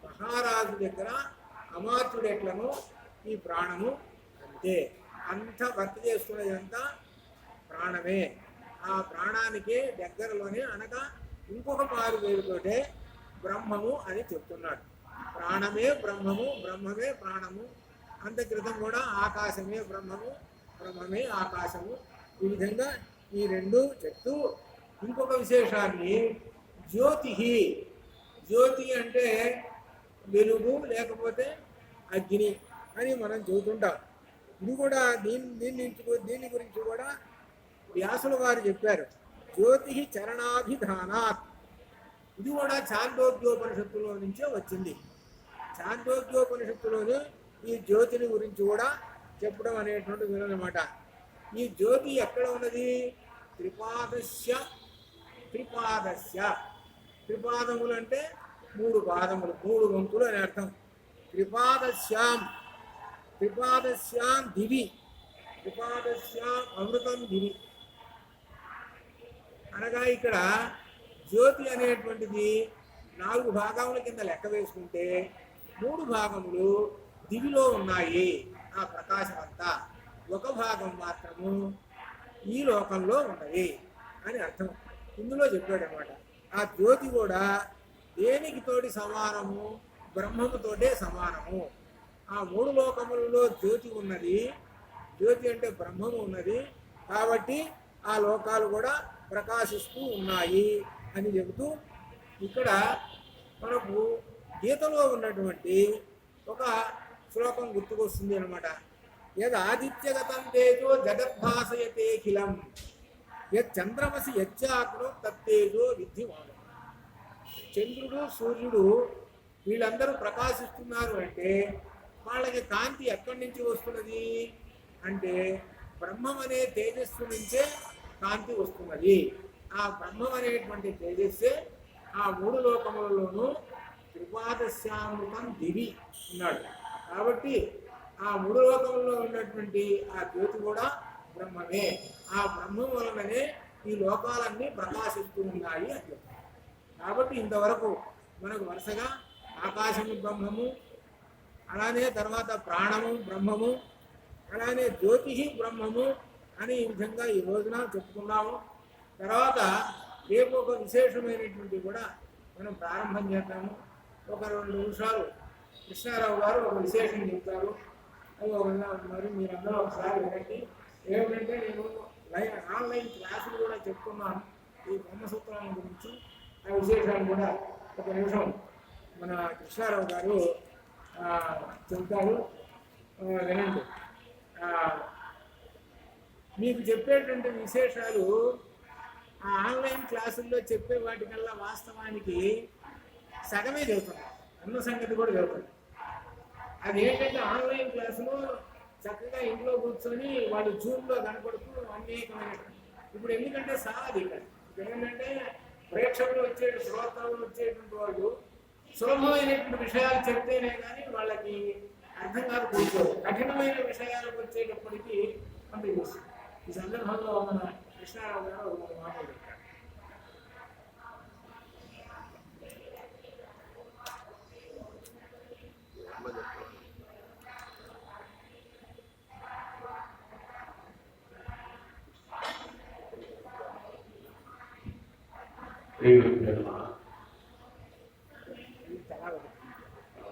A: మహారాజు దగ్గర అమాత్యుడు ఎట్లను ఈ ప్రాణము అంతే. అంత వర్క్ చేస్తున్నదంతా ప్రాణమే. ఆ ప్రాణానికి దగ్గరలోనే అనగా ఇంకొక మారు పేరుతోటే బ్రహ్మము అని చెప్తున్నాడు. ప్రాణమే బ్రహ్మము, బ్రహ్మమే ప్రాణము. అంత క్రితం కూడా ఆకాశమే బ్రహ్మము, బ్రహ్మమే ఆకాశము. ఈ విధంగా ఈ రెండు చెప్తూ ఇంకొక విశేషాన్ని జ్యోతి అంటే వెలుగు లేకపోతే అగ్ని అని మనం చెబుతుంటాం. ఇది కూడా దీని గురించి కూడా వ్యాసుల వారు చెప్పారు. జ్యోతి చరణాభిధానాత్. ఇది కూడా చాందోగ్యోపనిషత్తులో నుంచే వచ్చింది. చాందోగ్యోపనిషత్తులోనే ఈ జ్యోతిని గురించి కూడా చెప్పడం అనేటువంటి వినమాట. ఈ జ్యోతి ఎక్కడ ఉన్నది? త్రిపాదములు అంటే 3 పాదములు, 3 వంతులు అని అర్థం. త్రిపాదశ్యాం దివి, త్రిపాదశ్యాం అమృతం దివి అనగా ఇక్కడ జ్యోతి అనేటువంటిది 4 భాగముల కింద లెక్క వేసుకుంటే 3 భాగములు దివిలో ఉన్నాయి. ఆ ప్రకాశం అంతా 1 భాగం మాత్రము ఈ లోకంలో ఉన్నది అని అర్థం ఇందులో చెప్పాడు అనమాట. ఆ జ్యోతి కూడా దేనికి తోటి సమానము? బ్రహ్మముతోటే సమానము. ఆ 3 లోకములలో జ్యోతి ఉన్నది. జ్యోతి అంటే బ్రహ్మము ఉన్నది కాబట్టి ఆ లోకాలు కూడా ప్రకాశిస్తూ ఉన్నాయి అని చెబుతూ ఇక్కడ మనకు గీతలో ఉన్నటువంటి ఒక శ్లోకం గుర్తుకొస్తుంది అనమాట. యద్ ఆదిత్యగతం తేజో జగద్భాసయతేఖిలం యద్ చంద్రమసి యచ్చాగ్నో తత్తేజో విద్ధిమానం. చంద్రుడు సూర్యుడు వీళ్ళందరూ ప్రకాశిస్తున్నారు అంటే వాళ్ళకి కాంతి ఎక్కడి నుంచి వస్తున్నది అంటే బ్రహ్మం అనే తేజస్సు నుంచే కాంతి వస్తున్నది. ఆ బ్రహ్మం అనేటువంటి తేజస్సే ఆ 3 లోకములలోనూ త్రిపాదశ్యామృతం దివి ఉన్నాడు. కాబట్టి ఆ 3 లోకములలో ఉన్నటువంటి ఆ జ్యోతి కూడా బ్రహ్మమే. ఆ బ్రహ్మం వలననే ఈ లోకాలన్నీ ప్రకాశిస్తూ ఉన్నాయి అని చెప్తారు. కాబట్టి ఇంతవరకు మనకు వరుసగా ఆకాశము బ్రహ్మము, అలానే తర్వాత ప్రాణము బ్రహ్మము, అలానే జ్యోతి బ్రహ్మము అని ఈ విధంగా ఈ రోజున చెప్పుకున్నాము. తర్వాత రేపు ఒక విశేషమైనటువంటి కూడా మనం ప్రారంభం చేద్దాము. ఒక 2 నిమిషాలు కృష్ణారావు గారు ఒక విశేషం చెప్తారు. అది మరి మీరందరూ ఒకసారి వినండి. ఏమిటంటే నేను ఆన్లైన్ క్లాసులు కూడా చెప్తున్నాను ఈ బ్రహ్మసూత్రాల గురించి. ఆ విశేషాలు కూడా ఒక నిమిషం మన కృష్ణారావు గారు చెప్తారు, వినండి. మీకు చెప్పేటువంటి విశేషాలు ఆ ఆన్లైన్ క్లాసుల్లో చెప్పే వాటికల్లా వాస్తవానికి సగమే చెబుతుంది, అన్న సంగతి కూడా చెబుతుంది. అది ఏంటంటే ఆన్లైన్ క్లాసులో చక్కగా ఇంట్లో కూర్చొని వాళ్ళు జూమ్లో కనపడుతూ అనేకమైన ఇప్పుడు ఎందుకంటే సాధి ఇక్కడ ఏంటంటే ప్రేక్షకులు శ్రోతలు వచ్చేటువంటి వాళ్ళు సులభమైనటువంటి విషయాలు చెప్తేనే కానీ వాళ్ళకి అర్థం కాదు, కూర్చోదు. కఠినమైన విషయాలకు వచ్చేటప్పటికి మనకి చూస్తుంది. ఈ సందర్భంలో మన కృష్ణారావు గారు ఒక మాట చెప్తారు.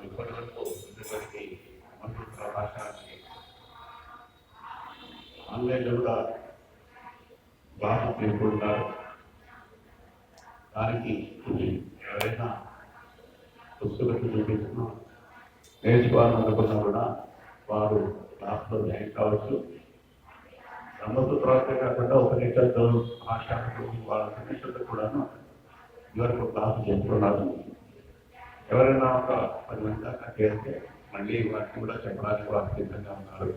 B: ఇప్పటివరకు ఇద్దరికి మంత్రుల భాషని ఆన్లైన్లో కూడా బాగా నేర్చుకుంటారు. దానికి ఎవరైనా పుస్తకాలు చూపించినా నేర్చుకోవాలనుకున్నా కూడా వారు క్లాస్లో జాయిన్ కావచ్చు. బ్రహ్మసూత్రాలకే కాకుండా ఉపనిషత్తు భాషలు వాళ్ళ ఉపనిషత్తు కూడాను ఇవరకు క్లాసు చెప్తున్నారు. ఎవరైనా ఒక 10 మంది దాకా చేస్తే మళ్ళీ వాటిని కూడా చెప్పడానికి వారు సిద్ధంగా ఉన్నారు.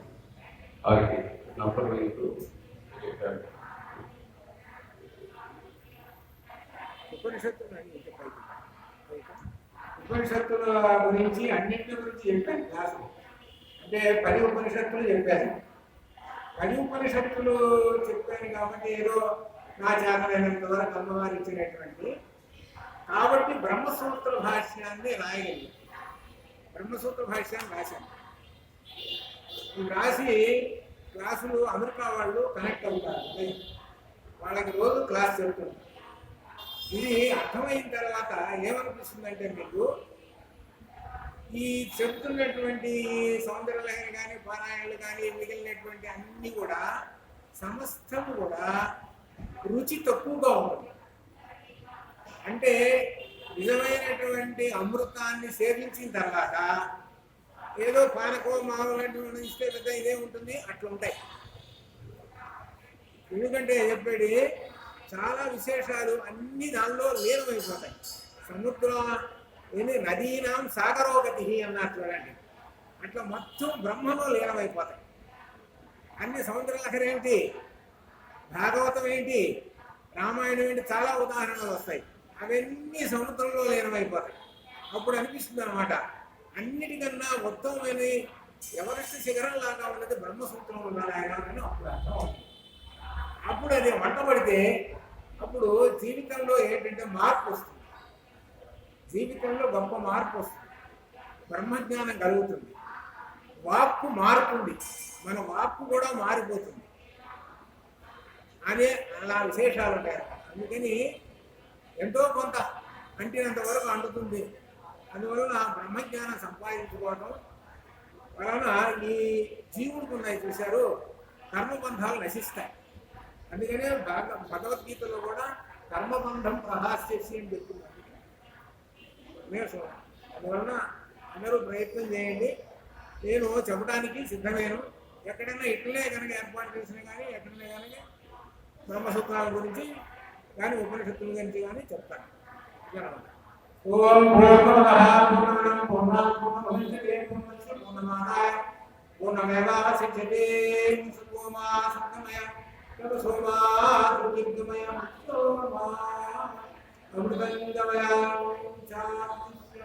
B: వారికి నంబర్ వేస్తూ చెప్పారు.
A: ఉపనిషత్తుల గురించి అన్నింటి గురించి చెప్పాను క్లాసు. అంటే 10 ఉపనిషత్తులు చెప్పాను. 10 ఉపనిషత్తులు చెప్పాను కాబట్టి ఏదో నా చేతనైనంత వరకు అమ్మవారు ఇచ్చినటువంటి కాబట్టి బ్రహ్మసూత్ర భాష్యాన్ని రాయగలిగాను. బ్రహ్మసూత్ర భాష్యాన్ని రాశాను. ఈ రాసి క్లాసులు అమెరికా వాళ్ళు కనెక్ట్ అవుతారు, వాళ్ళకి రోజు క్లాస్ చెప్తుంది. ఇది అర్థమైన తర్వాత ఏమనిపిస్తుందంటే మీకు ఈ చెప్తున్నటువంటి సౌందర్యలహరి కానీ పారాయణలు కానీ మిగిలినటువంటి అన్నీ కూడా సమస్తము కూడా రుచి తక్కువగా ఉంటుంది. అంటే నిజమైనటువంటి అమృతాన్ని సేవించిన తర్వాత ఏదో పానకో మామూలు ఇస్తే పెద్ద ఇదే ఉంటుంది, అట్లా ఉంటాయి. ఎందుకంటే చెప్పేది చాలా విశేషాలు అన్ని దానిలో లీనమైపోతాయి. సముద్రం ఏంటి నదీనాం సాగరోగతి అన్నారు చూడండి, అట్లా మొత్తం బ్రహ్మలో లీనమైపోతాయి. అన్ని సముద్రలహరి ఏమిటి, భాగవతం ఏంటి, రామాయణం ఏంటి, చాలా ఉదాహరణలు వస్తాయి. అవన్నీ సముద్రంలో లీనమైపోతాయి. అప్పుడు అనిపిస్తుంది అనమాట అన్నిటికన్నా ఉత్తమమైన ఎవరెస్ట్ శిఖరం లాగా ఉన్నది బ్రహ్మసూత్రంలో ఉన్నారాయణ. అప్పుడు అర్థం అవుతుంది. అప్పుడు అది వంటబడితే అప్పుడు జీవితంలో ఏంటంటే మార్పు వస్తుంది. జీవితంలో గొప్ప మార్పు వస్తుంది. బ్రహ్మజ్ఞానం కలుగుతుంది. వాక్కు మారుతుంది. మన వాక్కు కూడా మారిపోతుంది. అదే అలా విశేషాలు ఉంటాయి. అందుకని ఎంతో కొంత అంటినంత వరకు అంటుతుంది. అందువలన బ్రహ్మజ్ఞానం సంపాదించుకోవడం వలన ఈ జీవుడికి ఉన్నాయి చూశారు కర్మబంధాలు నశిస్తాయి. అందుకనే భగవద్గీతలో కూడా కర్మబంధం ప్రహాస్యసి అని చెప్తున్నారు. అందువలన అందరూ ప్రయత్నం చేయండి. నేను చెప్పడానికి సిద్ధమేను. ఎక్కడైనా ఇట్లనే కనుక ఏర్పాటు చేసినా కానీ ఎక్కడైనా కనుక బ్రహ్మసూత్రాల గురించి కానీ ఉపనిషత్తుల గురించి కానీ చెప్తాను. ఓం పూర్ణమదః పూర్ణమిదం పూర్ణాత్ పూర్ణముదచ్యతే పూర్ణమాదాయ పూర్ణమేవాశిష్యతే. సుఖమా సుఖమయ తపసోమా దుర్గమయ సోమా అమృతంగమయ శాంతి